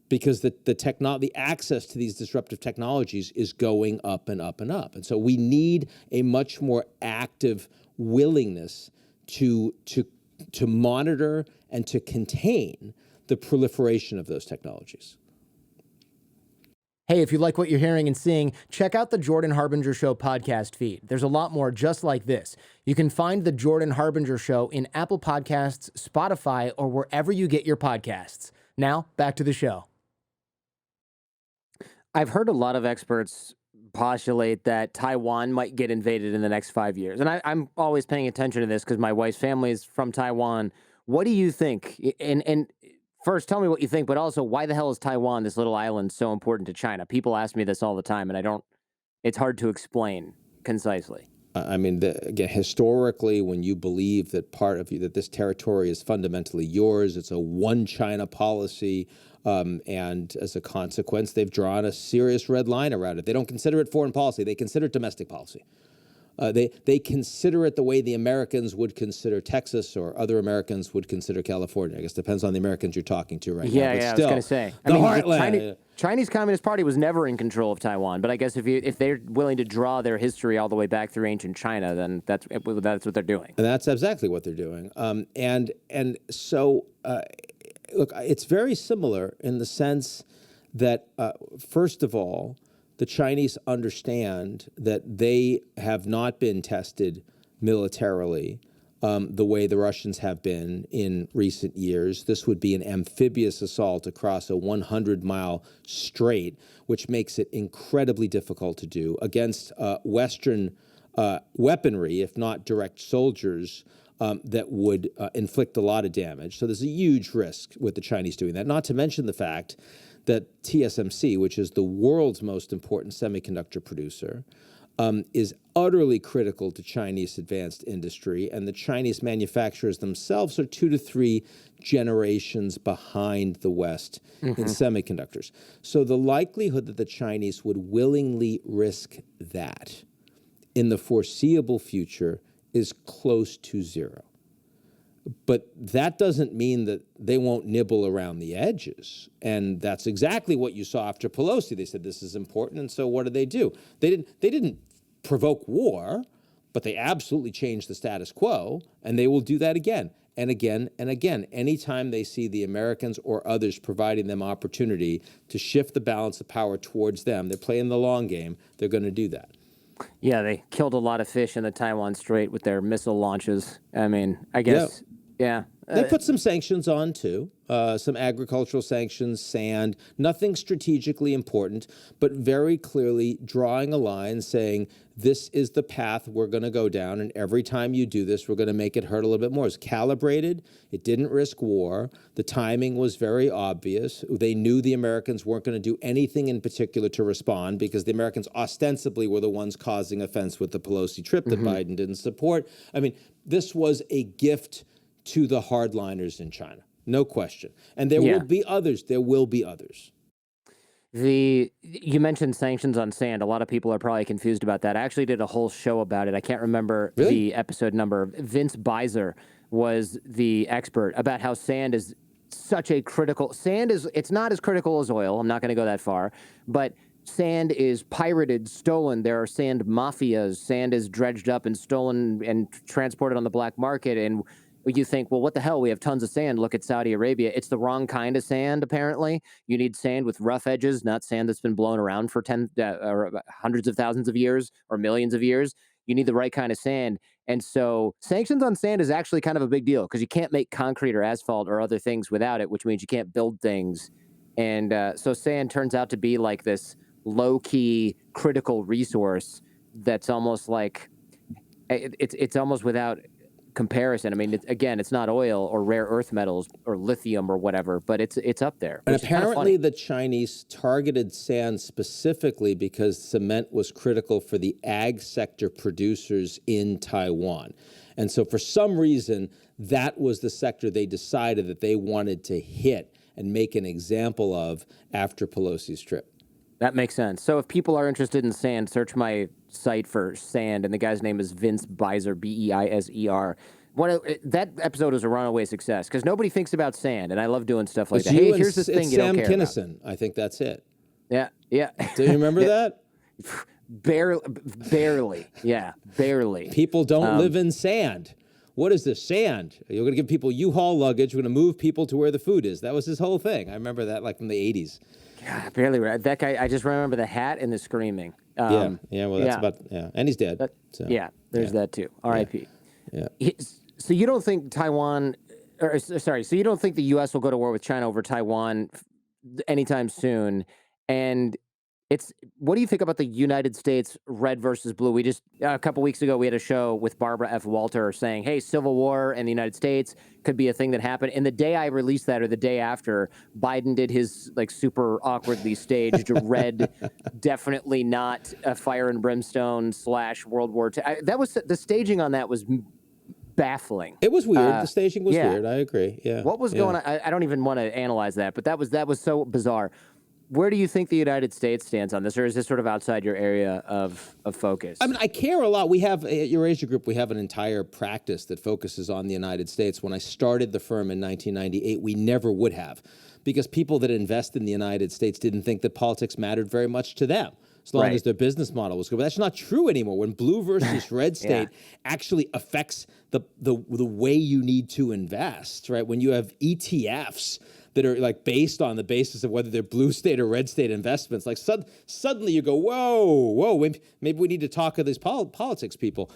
because the access to these disruptive technologies is going up and up and up. And so we need a much more active willingness to monitor and to contain the proliferation of those technologies. Hey, if you like what you're hearing and seeing, check out the Jordan Harbinger Show podcast feed. There's a lot more just like this. You can find the Jordan Harbinger Show in Apple Podcasts, Spotify, or wherever you get your podcasts. Now, back to the show. I've heard a lot of experts postulate that Taiwan might get invaded in the next 5 years. And I'm always paying attention to this because my wife's family is from Taiwan. What do you think? And first, tell me what you think, but also, why the hell is Taiwan, this little island, so important to China? People ask me this all the time, and it's hard to explain concisely. I mean, again, historically, when you believe that that this territory is fundamentally yours, it's a one China policy, and as a consequence, they've drawn a serious red line around it. They don't consider it foreign policy; they consider it domestic policy. They consider it the way the Americans would consider Texas, or other Americans would consider California. I guess it depends on the Americans you're talking to right now. Yeah, But I was still, going to say. the heartland. Chinese Communist Party was never in control of Taiwan, but I guess if they're willing to draw their history all the way back through ancient China, then that's what they're doing. And that's exactly what they're doing. So, look, it's very similar in the sense that, first of all, the Chinese understand that they have not been tested militarily the way the Russians have been in recent years. This would be an amphibious assault across a 100-mile strait, which makes it incredibly difficult to do against Western weaponry, if not direct soldiers, that would inflict a lot of damage. So there's a huge risk with the Chinese doing that, not to mention the fact that TSMC, which is the world's most important semiconductor producer, is utterly critical to Chinese advanced industry, and the Chinese manufacturers themselves are 2 to 3 generations behind the West in semiconductors. So the likelihood that the Chinese would willingly risk that in the foreseeable future is close to zero. But that doesn't mean that they won't nibble around the edges. And that's exactly what you saw after Pelosi. They said this is important, and so what did they do? They didn't provoke war, but they absolutely changed the status quo, and they will do that again and again and again. Anytime they see the Americans or others providing them opportunity to shift the balance of power towards them, they're playing the long game, they're going to do that. Yeah, they killed a lot of fish in the Taiwan Strait with their missile launches. I mean, I guess, yeah. They put some sanctions on, too, some agricultural sanctions, sand, nothing strategically important, but very clearly drawing a line saying, this is the path we're going to go down, and every time you do this, we're going to make it hurt a little bit more. It's calibrated. It didn't risk war. The timing was very obvious. They knew the Americans weren't going to do anything in particular to respond, because the Americans ostensibly were the ones causing offense with the Pelosi trip that Biden didn't support. I mean, this was a gift to the hardliners in China, no question. And there will be others. There will be others. You mentioned sanctions on sand. A lot of people are probably confused about that. I actually did a whole show about it. I can't remember the episode number. Vince Beiser was the expert about how sand is such a critical... It's not as critical as oil. I'm not going to go that far. But sand is pirated, stolen. There are sand mafias. Sand is dredged up and stolen and transported on the black market. And you think, well, what the hell? We have tons of sand. Look at Saudi Arabia. It's the wrong kind of sand, apparently. You need sand with rough edges, not sand that's been blown around for or hundreds of thousands of years or millions of years. You need the right kind of sand. And so sanctions on sand is actually kind of a big deal, because you can't make concrete or asphalt or other things without it, which means you can't build things. And so sand turns out to be like this low-key critical resource that's almost like it's almost without comparison. I mean, it's not oil or rare earth metals or lithium or whatever, but it's up there. And which is kind of apparently funny. the Chinese targeted sand specifically because cement was critical for the ag sector producers in Taiwan. And so for some reason, that was the sector they decided that they wanted to hit and make an example of after Pelosi's trip. That makes sense. So if people are interested in sand, search my site for sand, and the guy's name is Vince Beiser, Beiser. That episode was a runaway success because nobody thinks about sand, and I love doing stuff like It's that. you Hey, and here's this thing it's you don't Sam care about. Kinison. I think that's it. Yeah. Do you remember that? Barely. Yeah, barely. People don't live in sand. What is this, sand? You're going to give people U-Haul luggage. We're going to move people to where the food is. That was his whole thing. I remember that from the 80s. God, barely. That guy, I just remember the hat and the screaming. Well, that's and he's dead. There's that too. R.I.P. Yeah. So you don't think Taiwan, so you don't think the U.S. will go to war with China over Taiwan anytime soon? And what do you think about the United States red versus blue? We just, a couple weeks ago, we had a show with Barbara F. Walter saying, hey, civil war in the United States could be a thing that happened. And the day I released that or the day after, Biden did his super awkwardly staged red, definitely not a fire and brimstone / World War II. That was, the staging on that was baffling. It was weird. The staging was weird. I agree. Yeah. What was going on? I don't even want to analyze that, but that was so bizarre. Where do you think the United States stands on this, or is this sort of outside your area of focus? I mean, I care a lot. We have, at Eurasia Group, we have an entire practice that focuses on the United States. When I started the firm in 1998, we never would have, because people that invest in the United States didn't think that politics mattered very much to them, as long as their business model was good. But that's not true anymore. When blue versus red state actually affects the way you need to invest, right? When you have ETFs that are based on the basis of whether they're blue state or red state investments, suddenly you go, whoa, maybe we need to talk to these politics people.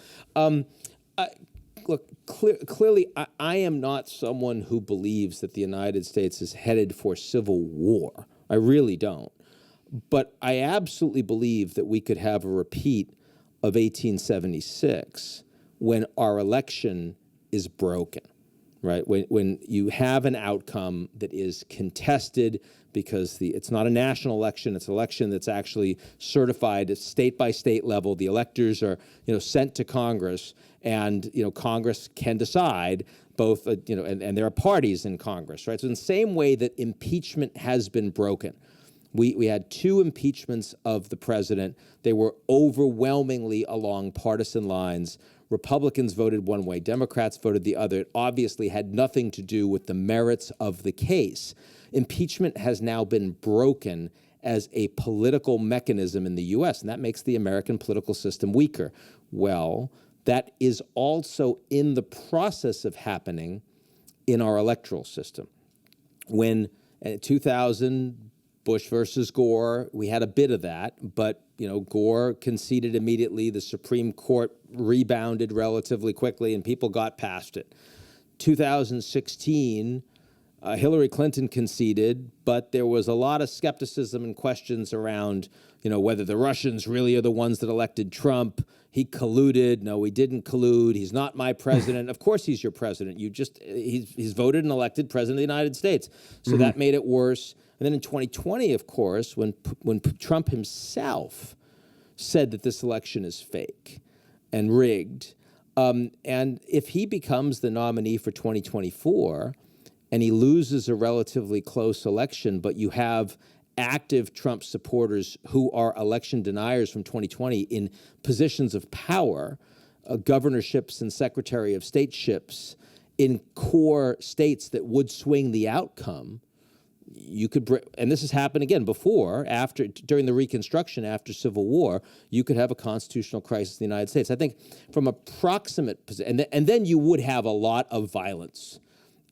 Look, clearly, I am not someone who believes that the United States is headed for civil war. I really don't. But I absolutely believe that we could have a repeat of 1876 when our election is broken. Right, when you have an outcome that is contested because it's not a national election, it's an election that's actually certified at state by state level. The electors are sent to Congress, and Congress can decide both. And there are parties in Congress, right? So in the same way that impeachment has been broken, we had 2 impeachments of the president. They were overwhelmingly along partisan lines. Republicans voted one way, Democrats voted the other. It obviously had nothing to do with the merits of the case. Impeachment has now been broken as a political mechanism in the U.S., and that makes the American political system weaker. Well, that is also in the process of happening in our electoral system. When in 2000, Bush versus Gore, we had a bit of that, but Gore conceded immediately. The Supreme Court rebounded relatively quickly, and people got past it. 2016, Hillary Clinton conceded, but there was a lot of skepticism and questions around, whether the Russians really are the ones that elected Trump. He colluded. No, he didn't collude. He's not my president. Of course he's your president. He's voted and elected president of the United States. So that made it worse. And then in 2020, of course, when Trump himself said that this election is fake and rigged, and if he becomes the nominee for 2024 and he loses a relatively close election, but you have active Trump supporters who are election deniers from 2020 in positions of power, governorships and secretary of stateships in core states that would swing the outcome, you could, and this has happened again before, during the Reconstruction, after Civil War, you could have a constitutional crisis in the United States. I think from a proximate position, and then you would have a lot of violence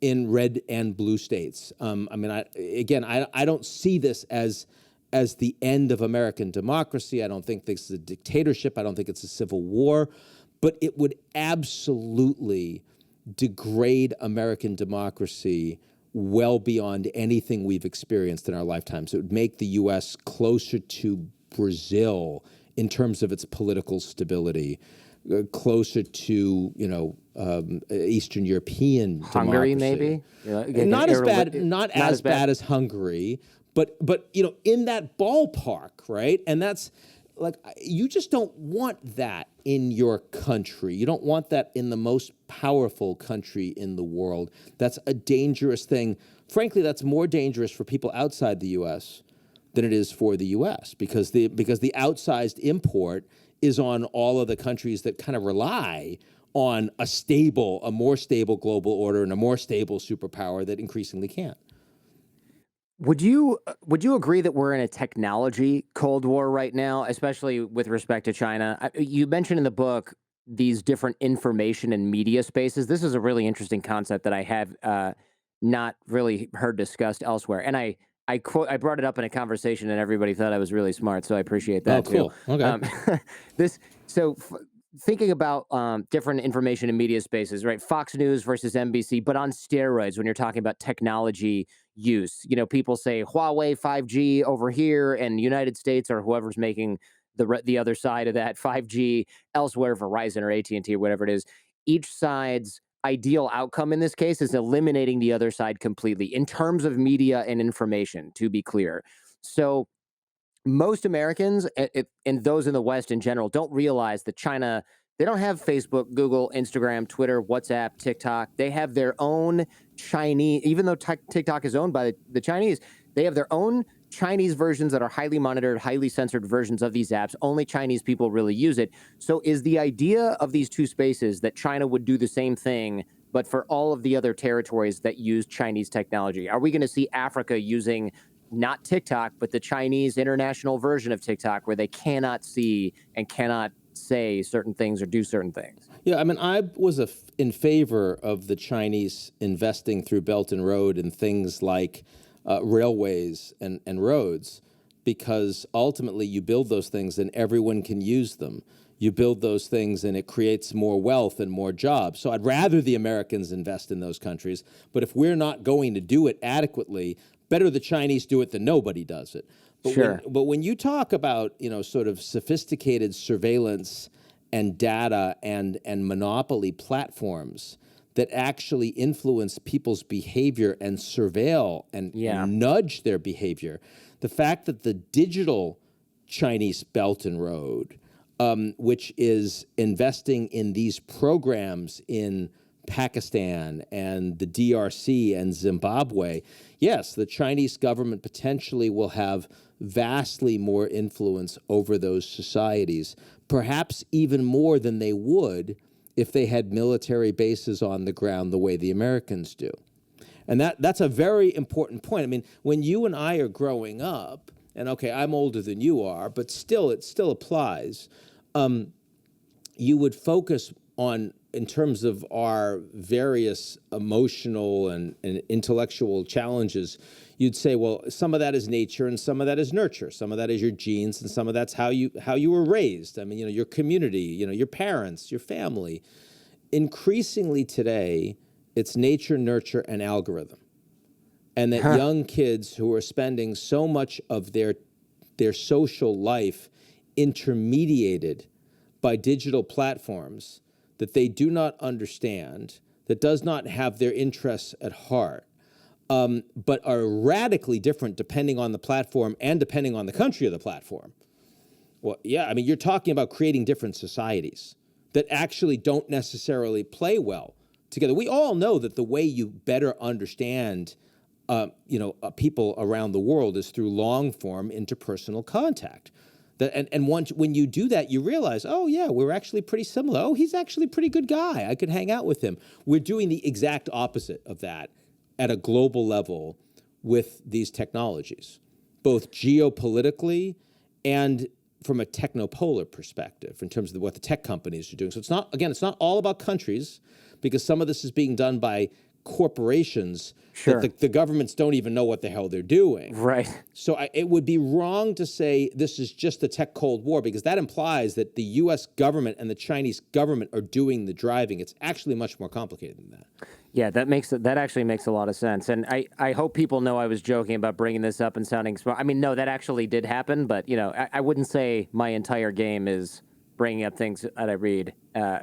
in red and blue states. I don't see this as the end of American democracy. I don't think this is a dictatorship. I don't think it's a civil war, but it would absolutely degrade American democracy well beyond anything we've experienced in our lifetimes. It would make the U.S. closer to Brazil in terms of its political stability, closer to Eastern European Hungary, democracy. maybe? Not as bad, not as bad as Hungary, but in that ballpark, right? And that's like, you just don't want that in your country. You don't want that in the most powerful country in the world. That's a dangerous thing. Frankly, that's more dangerous for people outside the U.S. than it is for the U.S. because the outsized import is on all of the countries that kind of rely on a more stable global order and a more stable superpower that increasingly can't. Would you agree that we're in a technology Cold War right now, especially with respect to China? You mentioned in the book these different information and media spaces. This is a really interesting concept that I have not really heard discussed elsewhere. And I brought it up in a conversation, and everybody thought I was really smart, so I appreciate that cool. too. Okay. This so. Thinking about different information and media spaces, right? Fox News versus NBC, but on steroids when you're talking about technology use. People say Huawei 5G over here, and United States or whoever's making the other side of that 5G elsewhere, Verizon or AT&T or whatever it is. Each side's ideal outcome in this case is eliminating the other side completely in terms of media and information, to be clear. So most Americans and those in the West in general don't realize that China, they don't have Facebook, Google, Instagram, Twitter, WhatsApp, TikTok. They have their own Chinese, even though TikTok is owned by the Chinese, they have their own Chinese versions that are highly monitored, highly censored versions of these apps. Only Chinese people really use it. So is the idea of these two spaces that China would do the same thing, but for all of the other territories that use Chinese technology? Are we going to see Africa using not TikTok, but the Chinese international version of TikTok, where they cannot see and cannot say certain things or do certain things? Yeah, I mean, I was in favor of the Chinese investing through Belt and Road in things like railways and roads, because ultimately you build those things and everyone can use them. You build those things and it creates more wealth and more jobs. So I'd rather the Americans invest in those countries. But if we're not going to do it adequately, better the Chinese do it than nobody does it. But Sure. when you talk about, sort of sophisticated surveillance and data and monopoly platforms that actually influence people's behavior and surveil and nudge their behavior, the fact that the digital Chinese Belt and Road, which is investing in these programs in Pakistan and the DRC and Zimbabwe, yes, the Chinese government potentially will have vastly more influence over those societies, perhaps even more than they would if they had military bases on the ground the way the Americans do. And that's a very important point. I mean, when you and I are growing up, and okay, I'm older than you are, but still, it still applies, you would focus on, in terms of our various emotional and intellectual challenges, you'd say, well, some of that is nature and some of that is nurture. Some of that is your genes and some of that's how you were raised. I mean, your community, your parents, your family. Increasingly today, it's nature, nurture, and algorithm. And that young kids who are spending so much of their social life intermediated by digital platforms that they do not understand, that does not have their interests at heart, but are radically different depending on the platform and depending on the country of the platform. Well, yeah, I mean, you're talking about creating different societies that actually don't necessarily play well together. We all know that the way you better understand people around the world is through long-form interpersonal contact. When you do that, you realize, oh, yeah, we're actually pretty similar. Oh, he's actually a pretty good guy. I could hang out with him. We're doing the exact opposite of that at a global level with these technologies, both geopolitically and from a technopolar perspective in terms of what the tech companies are doing. So it's not all about countries, because some of this is being done by corporations that the governments don't even know what the hell they're doing. Right. So it would be wrong to say this is just the tech Cold War, because that implies that the U.S. government and the Chinese government are doing the driving. It's actually much more complicated than that. Yeah, that actually makes a lot of sense. And I hope people know I was joking about bringing this up and sounding smart. I mean, no, that actually did happen, but I wouldn't say my entire game is bringing up things that I read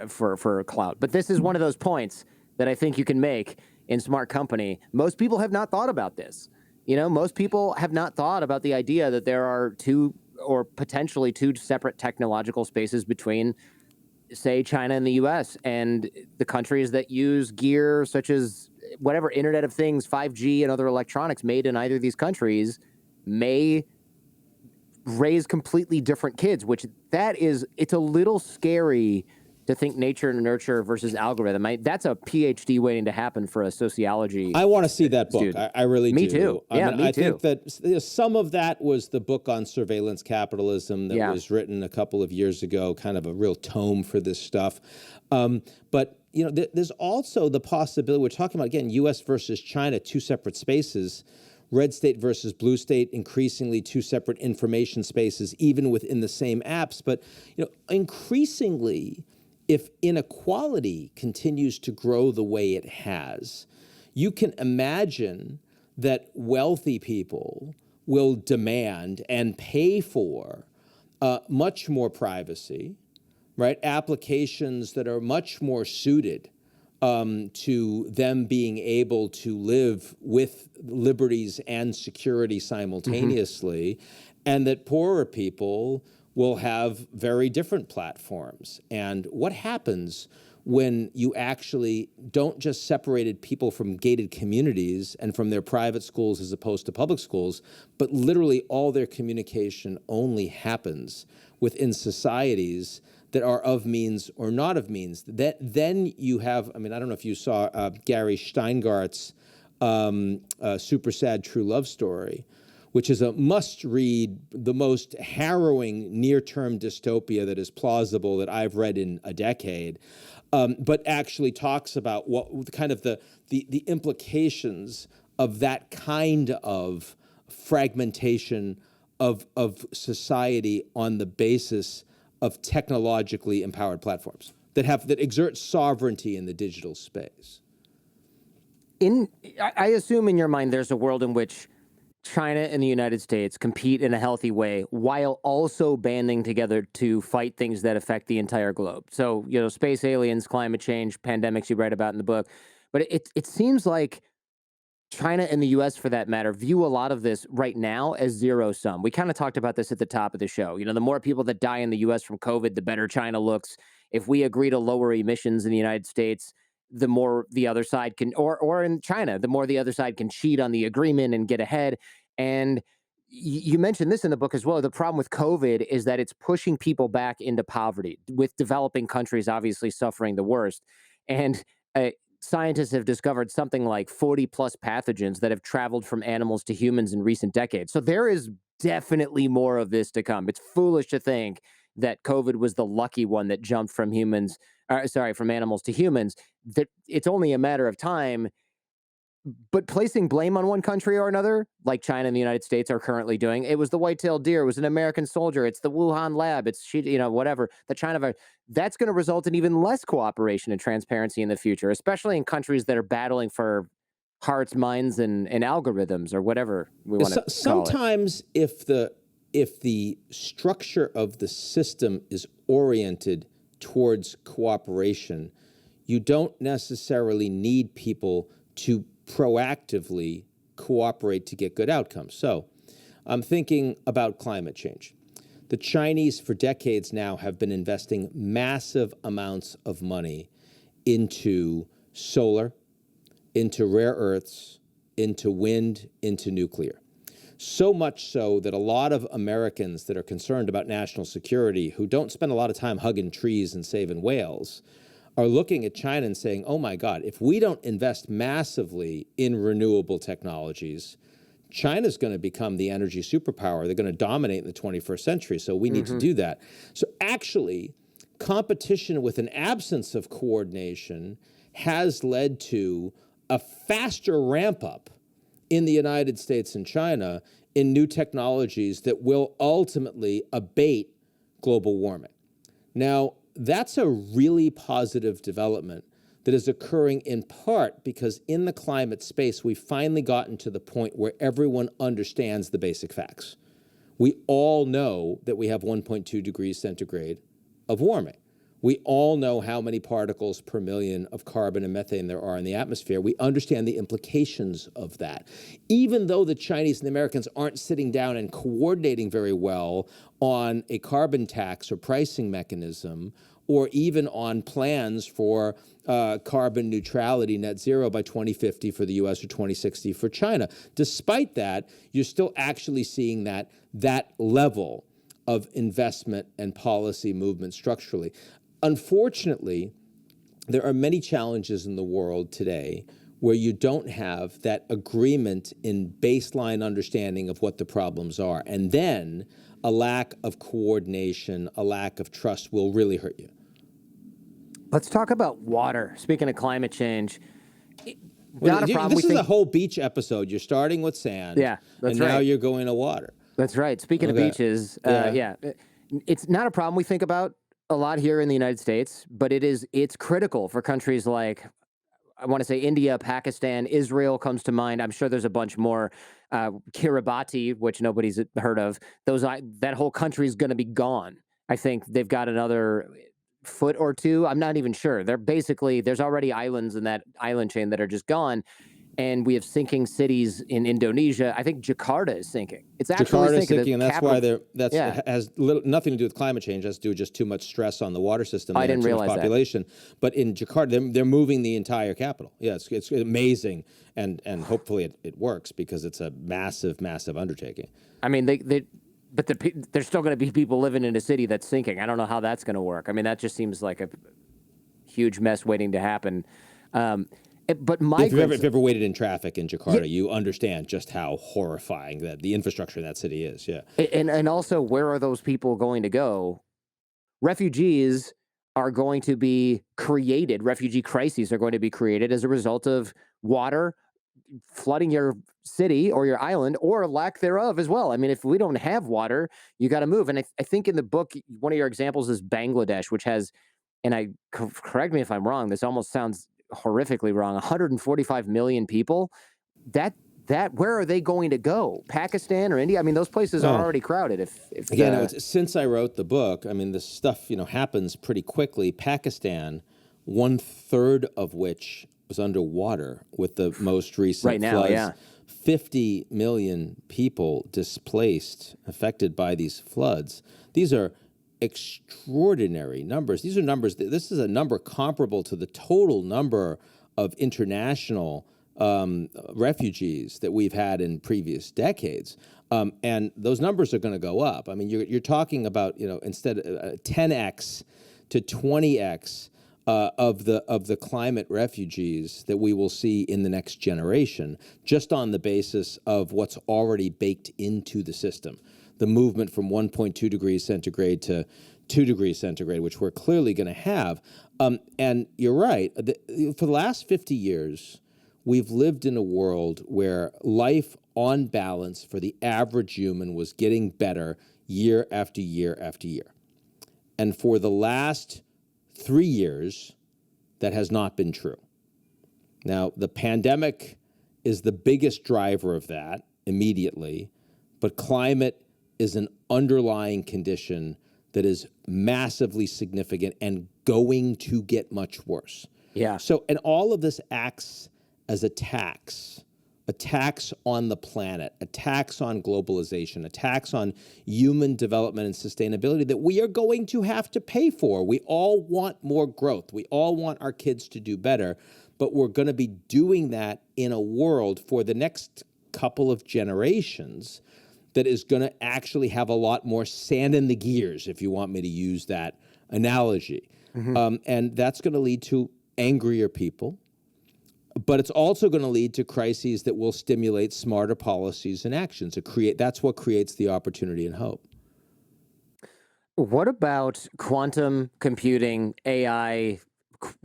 for clout. But this is one of those points that I think you can make in Smart Company. Most people have not thought about this. Most people have not thought about the idea that there are two or potentially two separate technological spaces between, say, China and the U.S. and the countries that use gear such as whatever Internet of Things, 5G, and other electronics made in either of these countries may raise completely different kids, it's a little scary to think nature and nurture versus algorithm. That's a PhD waiting to happen for a sociology. I want to see that book. student. I really do. Me too. Yeah, me I too. think that some of that was the book on surveillance capitalism that was written a couple of years ago, kind of a real tome for this stuff. But there's also the possibility, we're talking about, again, U.S. versus China, two separate spaces. Red state versus blue state, increasingly two separate information spaces, even within the same apps. But increasingly, if inequality continues to grow the way it has, you can imagine that wealthy people will demand and pay for much more privacy, right? Applications that are much more suited to them being able to live with liberties and security simultaneously, and that poorer people will have very different platforms. And what happens when you actually don't just separated people from gated communities and from their private schools as opposed to public schools, but literally all their communication only happens within societies that are of means or not of means? Then you have, I don't know if you saw Gary Steingart's Super Sad True Love Story, which is a must-read, the most harrowing near-term dystopia that is plausible that I've read in a decade, but actually talks about what kind of the implications of that kind of fragmentation of society on the basis of technologically empowered platforms that exert sovereignty in the digital space. I assume in your mind there's a world in which China and the United States compete in a healthy way while also banding together to fight things that affect the entire globe. So, space aliens, climate change, pandemics you write about in the book. But it seems like China and the U.S., for that matter, view a lot of this right now as zero sum. We kind of talked about this at the top of the show. The more people that die in the U.S. from COVID, the better China looks. If we agree to lower emissions in the United States, the more the other side can, or in China, the more the other side can cheat on the agreement and get ahead. And you mentioned this in the book as well. The problem with COVID is that it's pushing people back into poverty, with developing countries obviously suffering the worst. And scientists have discovered something like 40 plus pathogens that have traveled from animals to humans in recent decades. So there is definitely more of this to come. It's foolish to think that COVID was the lucky one that jumped from from animals to humans. That it's only a matter of time. But placing blame on one country or another, like China and the United States are currently doing, it was the white-tailed deer, it was an American soldier, it's the Wuhan lab, it's whatever, the China virus. That's going to result in even less cooperation and transparency in the future, especially in countries that are battling for hearts, minds, and algorithms, or whatever we want to call it. Sometimes, if the structure of the system is oriented towards cooperation, you don't necessarily need people to proactively cooperate to get good outcomes. So I'm thinking about climate change. The Chinese for decades now have been investing massive amounts of money into solar, into rare earths, into wind, into nuclear. So much so that a lot of Americans that are concerned about national security, who don't spend a lot of time hugging trees and saving whales, are looking at China and saying, oh my God, if we don't invest massively in renewable technologies, China's going to become the energy superpower. They're going to dominate in the 21st century, so we need to do that. So actually, competition with an absence of coordination has led to a faster ramp up in the United States and China in new technologies that will ultimately abate global warming. Now, that's a really positive development that is occurring in part because in the climate space, we've finally gotten to the point where everyone understands the basic facts. We all know that we have 1.2 degrees centigrade of warming. We all know how many particles per million of carbon and methane there are in the atmosphere. We understand the implications of that. Even though the Chinese and the Americans aren't sitting down and coordinating very well on a carbon tax or pricing mechanism, or even on plans for carbon neutrality, net zero by 2050 for the US or 2060 for China. Despite that, you're still actually seeing that level of investment and policy movement structurally. Unfortunately, there are many challenges in the world today where you don't have that agreement in baseline understanding of what the problems are. And then a lack of coordination, a lack of trust will really hurt you. Let's talk about water. Speaking of climate change, not a problem. This is a whole beach episode. You're starting with sand, yeah, that's and right. now you're going to water. That's right. Speaking of beaches, yeah, it's not a problem we think about a lot here in the United States, but it's critical for countries like, I want to say India, Pakistan, Israel comes to mind. I'm sure there's a bunch more. Kiribati, which nobody's heard of. That whole country is going to be gone. I think they've got another foot or two. I'm not even sure. There's already islands in that island chain that are just gone. And we have sinking cities in Indonesia. I think Jakarta is sinking. It's actually sinking, and that's why it has nothing to do with climate change. It has to do with just too much stress on the water system. I didn't realize population. But in Jakarta, they're moving the entire capital. Yeah, it's amazing, and hopefully it works because it's a massive, massive undertaking. I mean, but there's still going to be people living in a city that's sinking. I don't know how that's going to work. I mean, that just seems like a huge mess waiting to happen. But if you've ever waited in traffic in Jakarta, you understand just how horrifying that the infrastructure in that city is. Yeah, and also, where are those people going to go? Refugees are going to be created. Refugee crises are going to be created as a result of water flooding your city or your island, or lack thereof as well. I mean, if we don't have water, you got to move. And I think in the book, one of your examples is Bangladesh, which has, and correct me if I'm wrong, this almost sounds horrifically wrong, 145 million people. That where are they going to go? Pakistan or India? I mean, those places are already crowded. Since I wrote the book, I mean, this stuff happens pretty quickly. Pakistan, 1/3 of which was underwater with the most recent right now, floods. yeah. 50 million people displaced, affected by these floods. These are extraordinary numbers. These are numbers. This is a number comparable to the total number of international refugees that we've had in previous decades, and those numbers are going to go up. I mean, you're talking about instead of 10x to 20x of the climate refugees that we will see in the next generation, just on the basis of what's already baked into the system. The movement from 1.2 degrees centigrade to 2 degrees centigrade, which we're clearly going to have. And you're right. For the last 50 years, we've lived in a world where life on balance for the average human was getting better year after year after year. And for the last 3 years, that has not been true. Now, the pandemic is the biggest driver of that immediately, but climate is an underlying condition that is massively significant and going to get much worse. Yeah. So, and all of this acts as a tax on the planet, a tax on globalization, a tax on human development and sustainability that we are going to have to pay for. We all want more growth. We all want our kids to do better, but we're going to be doing that in a world for the next couple of generations that is going to actually have a lot more sand in the gears, if you want me to use that analogy. Mm-hmm. And that's going to lead to angrier people, but it's also going to lead to crises that will stimulate smarter policies and actions. That's what creates the opportunity and hope. What about quantum computing, AI,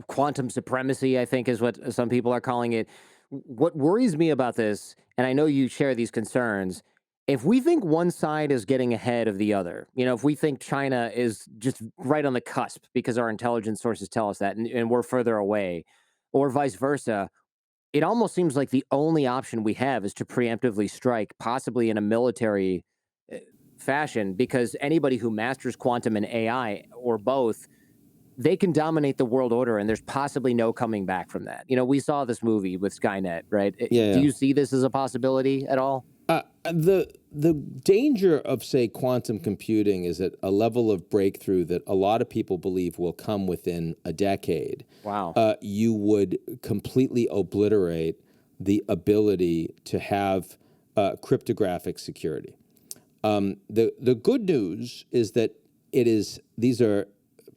quantum supremacy, I think is what some people are calling it. What worries me about this, and I know you share these concerns, if we think one side is getting ahead of the other, if we think China is just right on the cusp because our intelligence sources tell us that, and we're further away, or vice versa, it almost seems like the only option we have is to preemptively strike, possibly in a military fashion, because anybody who masters quantum and AI or both, they can dominate the world order, and there's possibly no coming back from that. We saw this movie with Skynet, right? Yeah, Do yeah. you see this as a possibility at all? The danger of, say, quantum computing is at a level of breakthrough that a lot of people believe will come within a decade. Wow. You would completely obliterate the ability to have cryptographic security. The good news is that these are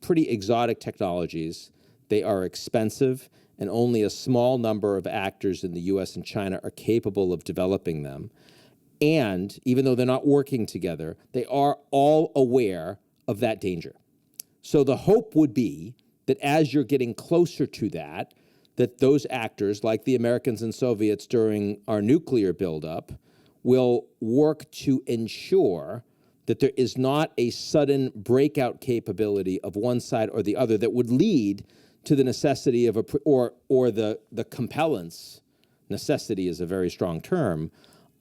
pretty exotic technologies. They are expensive, and only a small number of actors in the US and China are capable of developing them. And even though they're not working together, they are all aware of that danger. So the hope would be that as you're getting closer to that those actors, like the Americans and Soviets during our nuclear buildup, will work to ensure that there is not a sudden breakout capability of one side or the other that would lead to the necessity of or the compellence. Necessity is a very strong term,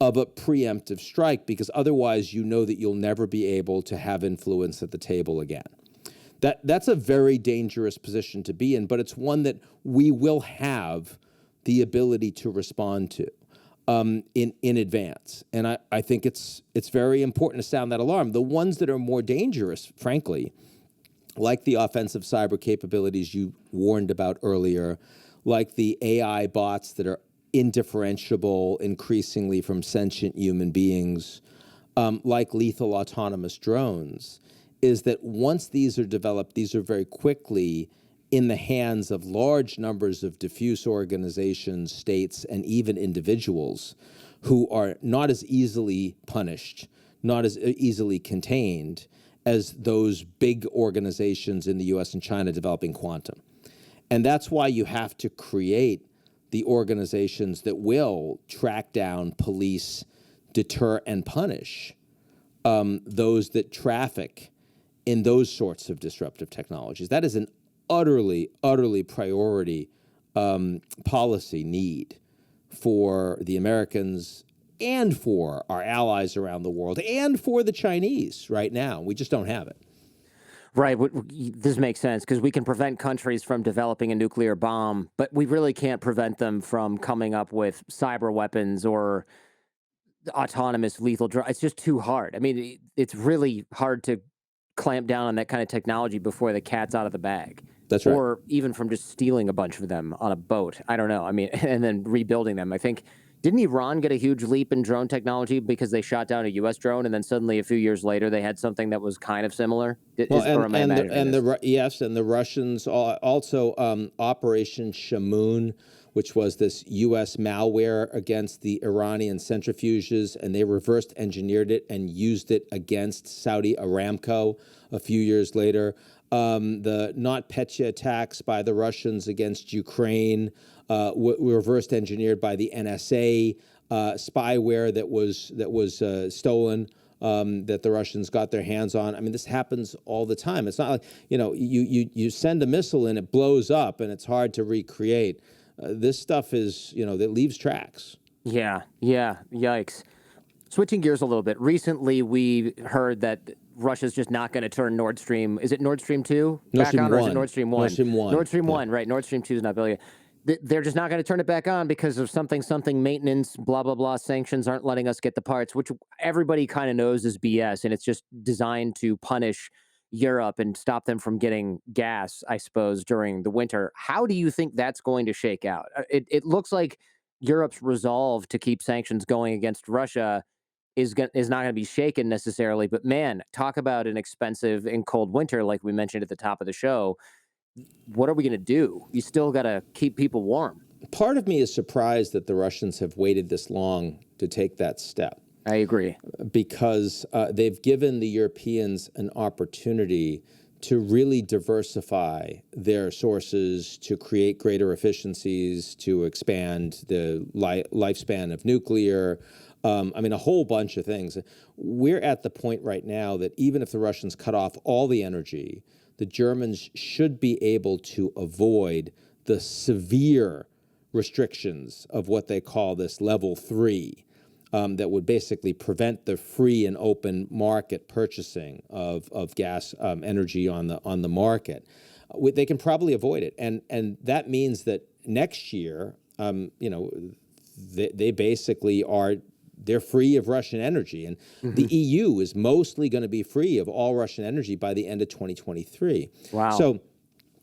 of a preemptive strike, because otherwise you know that you'll never be able to have influence at the table again. That's a very dangerous position to be in, but it's one that we will have the ability to respond to in advance. And I think it's very important to sound that alarm. The ones that are more dangerous, frankly, like the offensive cyber capabilities you warned about earlier, like the AI bots that are indifferentiable increasingly from sentient human beings, like lethal autonomous drones, is that once these are developed, these are very quickly in the hands of large numbers of diffuse organizations, states, and even individuals who are not as easily punished, not as easily contained as those big organizations in the US and China developing quantum. And that's why you have to create the organizations that will track down, police, deter, and punish those that traffic in those sorts of disruptive technologies. That is an utterly priority policy need for the Americans and for our allies around the world and for the Chinese right now. We just don't have it. Right. This makes sense, because we can prevent countries from developing a nuclear bomb, but we really can't prevent them from coming up with cyber weapons or autonomous lethal drones. It's just too hard. I mean, it's really hard to clamp down on that kind of technology before the cat's out of the bag. That's right. Or even from just stealing a bunch of them on a boat. I don't know. I mean, and then rebuilding them. I think, didn't Iran get a huge leap in drone technology because they shot down a U.S. drone, and then suddenly a few years later they had something that was kind of similar? Yes, and the Russians also Operation Shamoon, which was this U.S. malware against the Iranian centrifuges, and they reversed engineered it and used it against Saudi Aramco a few years later. The NotPetya attacks by the Russians against Ukraine were reversed engineered by the NSA, spyware that was stolen, that the Russians got their hands on. I mean, this happens all the time. It's not like, you send a missile and it blows up and it's hard to recreate. This stuff is, that leaves tracks. Yeah. Yikes. Switching gears a little bit. Recently, we heard that Russia's just not going to turn Nord Stream. Is it Nord Stream 2 back on, or is it Nord Stream 1? Nord Stream 1. Nord Stream 1, right. Nord Stream 2 is not building it. They're just not going to turn it back on because of something maintenance, blah, blah, blah. Sanctions aren't letting us get the parts, which everybody kind of knows is BS. And it's just designed to punish Europe and stop them from getting gas, I suppose, during the winter. How do you think that's going to shake out? It looks like Europe's resolve to keep sanctions going against Russia is not going to be shaken necessarily. But man, talk about an expensive and cold winter, like we mentioned at the top of the show. What are we going to do? You still got to keep people warm. Part of me is surprised that the Russians have waited this long to take that step. I agree. Because they've given the Europeans an opportunity to really diversify their sources, to create greater efficiencies, to expand the lifespan of nuclear. A whole bunch of things. We're at the point right now that even if the Russians cut off all the energy, the Germans should be able to avoid the severe restrictions of what they call this level 3. that would basically prevent the free and open market purchasing of gas energy on the market. They can probably avoid it, and that means that next year, they basically they're free of Russian energy, and the EU is mostly going to be free of all Russian energy by the end of 2023. Wow. So,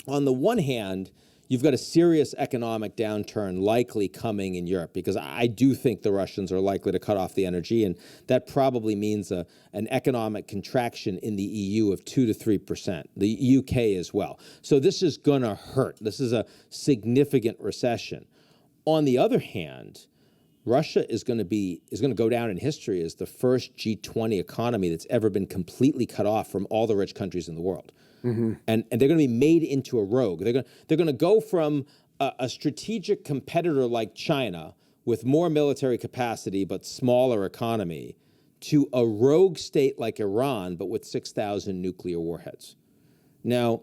on the one hand, you've got a serious economic downturn likely coming in Europe, because I do think the Russians are likely to cut off the energy, and that probably means an economic contraction in the EU of 2 to 3%, the UK as well. So this is going to hurt. This is a significant recession. On the other hand, Russia is going to go down in history as the first G20 economy that's ever been completely cut off from all the rich countries in the world. And they're going to be made into a rogue. They're going to go from a strategic competitor like China with more military capacity but smaller economy to a rogue state like Iran but with 6,000 nuclear warheads. Now,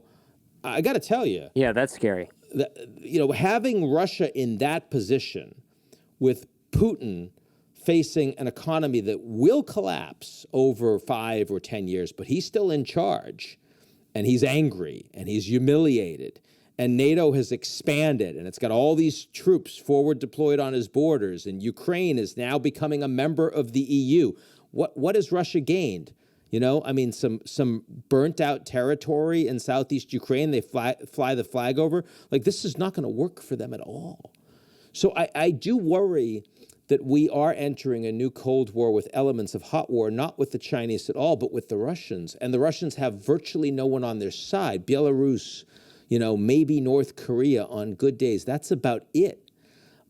I got to tell you, Yeah, that's scary. having Russia in that position with Putin facing an economy that will collapse over 5 or 10 years, but he's still in charge. And he's angry, and he's humiliated, and NATO has expanded, and it's got all these troops forward deployed on his borders, and Ukraine is now becoming a member of the EU. What has Russia gained? Some burnt out territory in southeast Ukraine they fly the flag over. Like, this is not going to work for them at all. So I do worry that we are entering a new Cold War with elements of hot war, not with the Chinese at all, but with the Russians. And the Russians have virtually no one on their side. Belarus, maybe North Korea on good days. That's about it.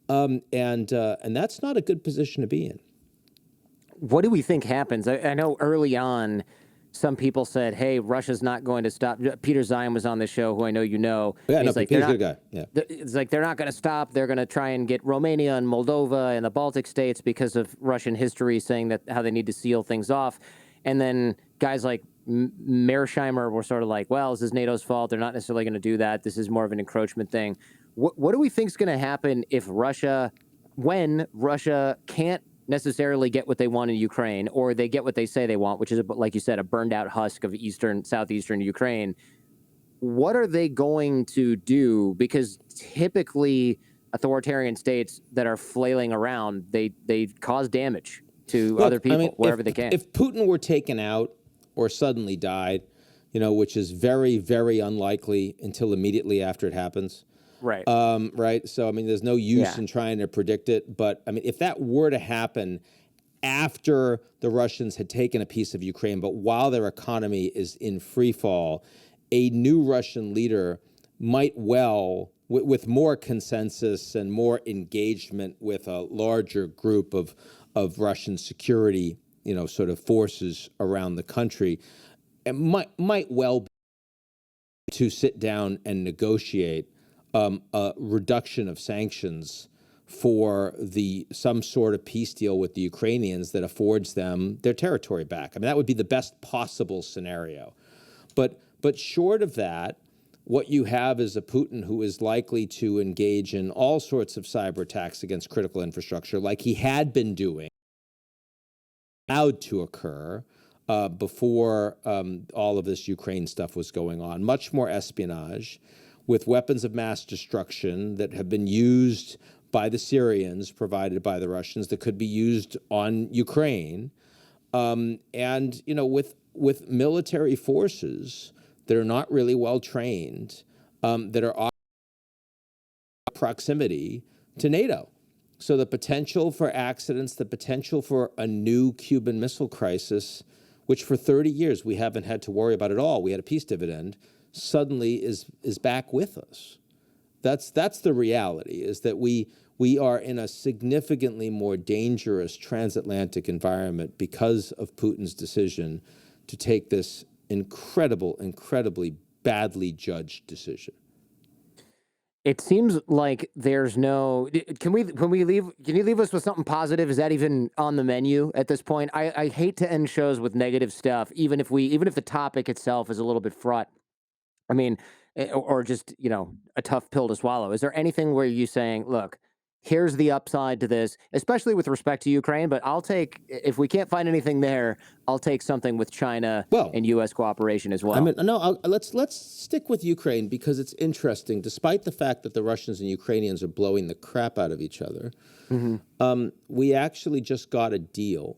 And that's not a good position to be in. What do we think happens? I know early on, some people said, hey, Russia's not going to stop. Peter Zion was on the show, who I know you know. Yeah, He's Peter's a good guy. Yeah. It's like they're not going to stop. They're going to try and get Romania and Moldova and the Baltic states because of Russian history, saying that how they need to seal things off. And then guys like Mearsheimer were sort of like, well, this is NATO's fault. They're not necessarily going to do that. This is more of an encroachment thing. What do we think is going to happen when Russia can't necessarily get what they want in Ukraine, or they get what they say they want, which is, like you said, a burned out husk of southeastern Ukraine? What are they going to do? Because typically authoritarian states that are flailing around, they cause damage to other people wherever they can. If Putin were taken out or suddenly died, which is very, very unlikely until immediately after it happens. Right. Right. So, there's no use in trying to predict it. But, if that were to happen after the Russians had taken a piece of Ukraine, but while their economy is in free fall, a new Russian leader might well, with more consensus and more engagement with a larger group of Russian security, sort of forces around the country, it might well be to sit down and negotiate a reduction of sanctions for some sort of peace deal with the Ukrainians that affords them their territory back. That would be the best possible scenario. But short of that, what you have is a Putin who is likely to engage in all sorts of cyber attacks against critical infrastructure, like he had been doing, allowed to occur before all of this Ukraine stuff was going on. Much more espionage, with weapons of mass destruction that have been used by the Syrians, provided by the Russians, that could be used on Ukraine, and with military forces that are not really well trained, that are proximity to NATO. So the potential for accidents, the potential for a new Cuban Missile Crisis, which for 30 years we haven't had to worry about at all. We had a peace dividend. Suddenly is back with us. That's the reality, is that we are in a significantly more dangerous transatlantic environment because of Putin's decision to take this incredibly badly judged decision. It seems like there's no. Can you leave us with something positive? Is that even on the menu at this point? I hate to end shows with negative stuff, even if the topic itself is a little bit fraught. Or just, a tough pill to swallow. Is there anything where you saying, look, here's the upside to this, especially with respect to Ukraine. But I'll take, if we can't find anything there, I'll take something with China Well, and U.S. cooperation as well. I mean, no, let's stick with Ukraine because it's interesting. Despite the fact that the Russians and Ukrainians are blowing the crap out of each other, we actually just got a deal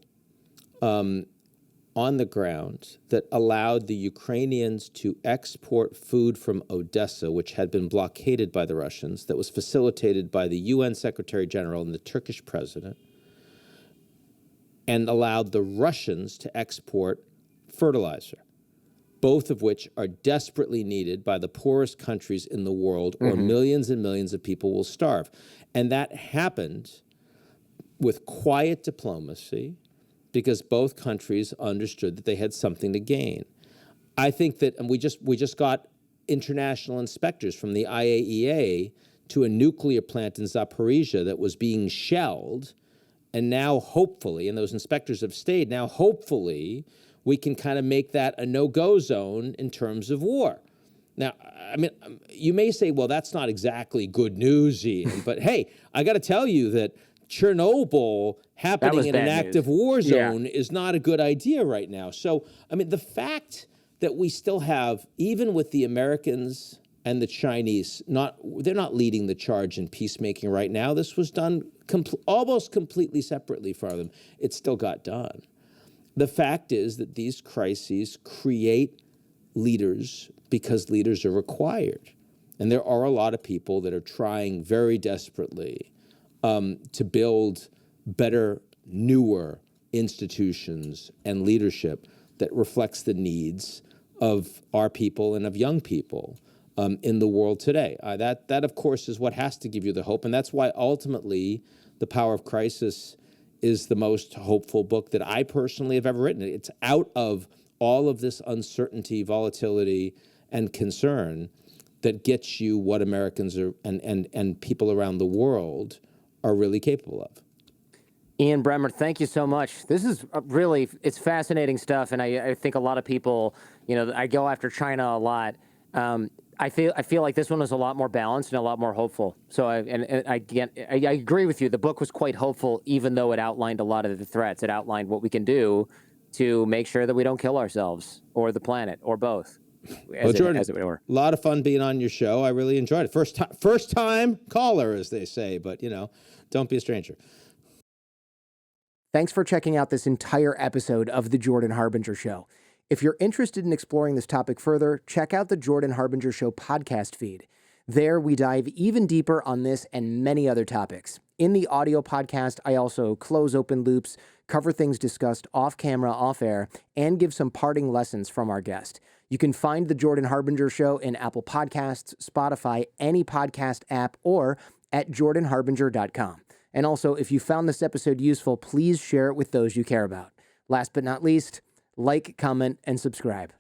on the ground that allowed the Ukrainians to export food from Odessa, which had been blockaded by the Russians, that was facilitated by the UN Secretary General and the Turkish president, and allowed the Russians to export fertilizer, both of which are desperately needed by the poorest countries in the world, or millions and millions of people will starve. And that happened with quiet diplomacy, because both countries understood that they had something to gain. I think that, and we just got international inspectors from the IAEA to a nuclear plant in Zaporizhia that was being shelled, and now hopefully, and those inspectors have stayed, now hopefully we can kind of make that a no-go zone in terms of war. Now, I mean, you may say, well, that's not exactly good news, Ian, but hey, I got to tell you that Chernobyl happening in an active war zone is not a good idea right now. So, I mean, the fact that we still have, even with the Americans and the Chinese, they're not leading the charge in peacemaking right now. This was done almost completely separately from them. It still got done. The fact is that these crises create leaders because leaders are required. And there are a lot of people that are trying very desperately to build better, newer institutions and leadership that reflects the needs of our people and of young people in the world today. That, of course, is what has to give you the hope. And that's why ultimately The Power of Crisis is the most hopeful book that I personally have ever written. It's out of all of this uncertainty, volatility, and concern that gets you what Americans are and people around the world are really capable of. Ian Bremmer, thank you so much. This is really, it's fascinating stuff, and I think a lot of people, I go after China a lot. I feel like this one was a lot more balanced and a lot more hopeful. So I agree with you. The book was quite hopeful, even though it outlined a lot of the threats. It outlined what we can do to make sure that we don't kill ourselves or the planet or both. Well, Jordan, a lot of fun being on your show. I really enjoyed it. First time caller, as they say, but don't be a stranger. Thanks for checking out this entire episode of The Jordan Harbinger Show. If you're interested in exploring this topic further, check out the Jordan Harbinger Show podcast feed. There, we dive even deeper on this and many other topics. In the audio podcast, I also close open loops, cover things discussed off camera, off air, and give some parting lessons from our guest. You can find The Jordan Harbinger Show in Apple Podcasts, Spotify, any podcast app, or at jordanharbinger.com. And also, if you found this episode useful, please share it with those you care about. Last but not least, like, comment, and subscribe.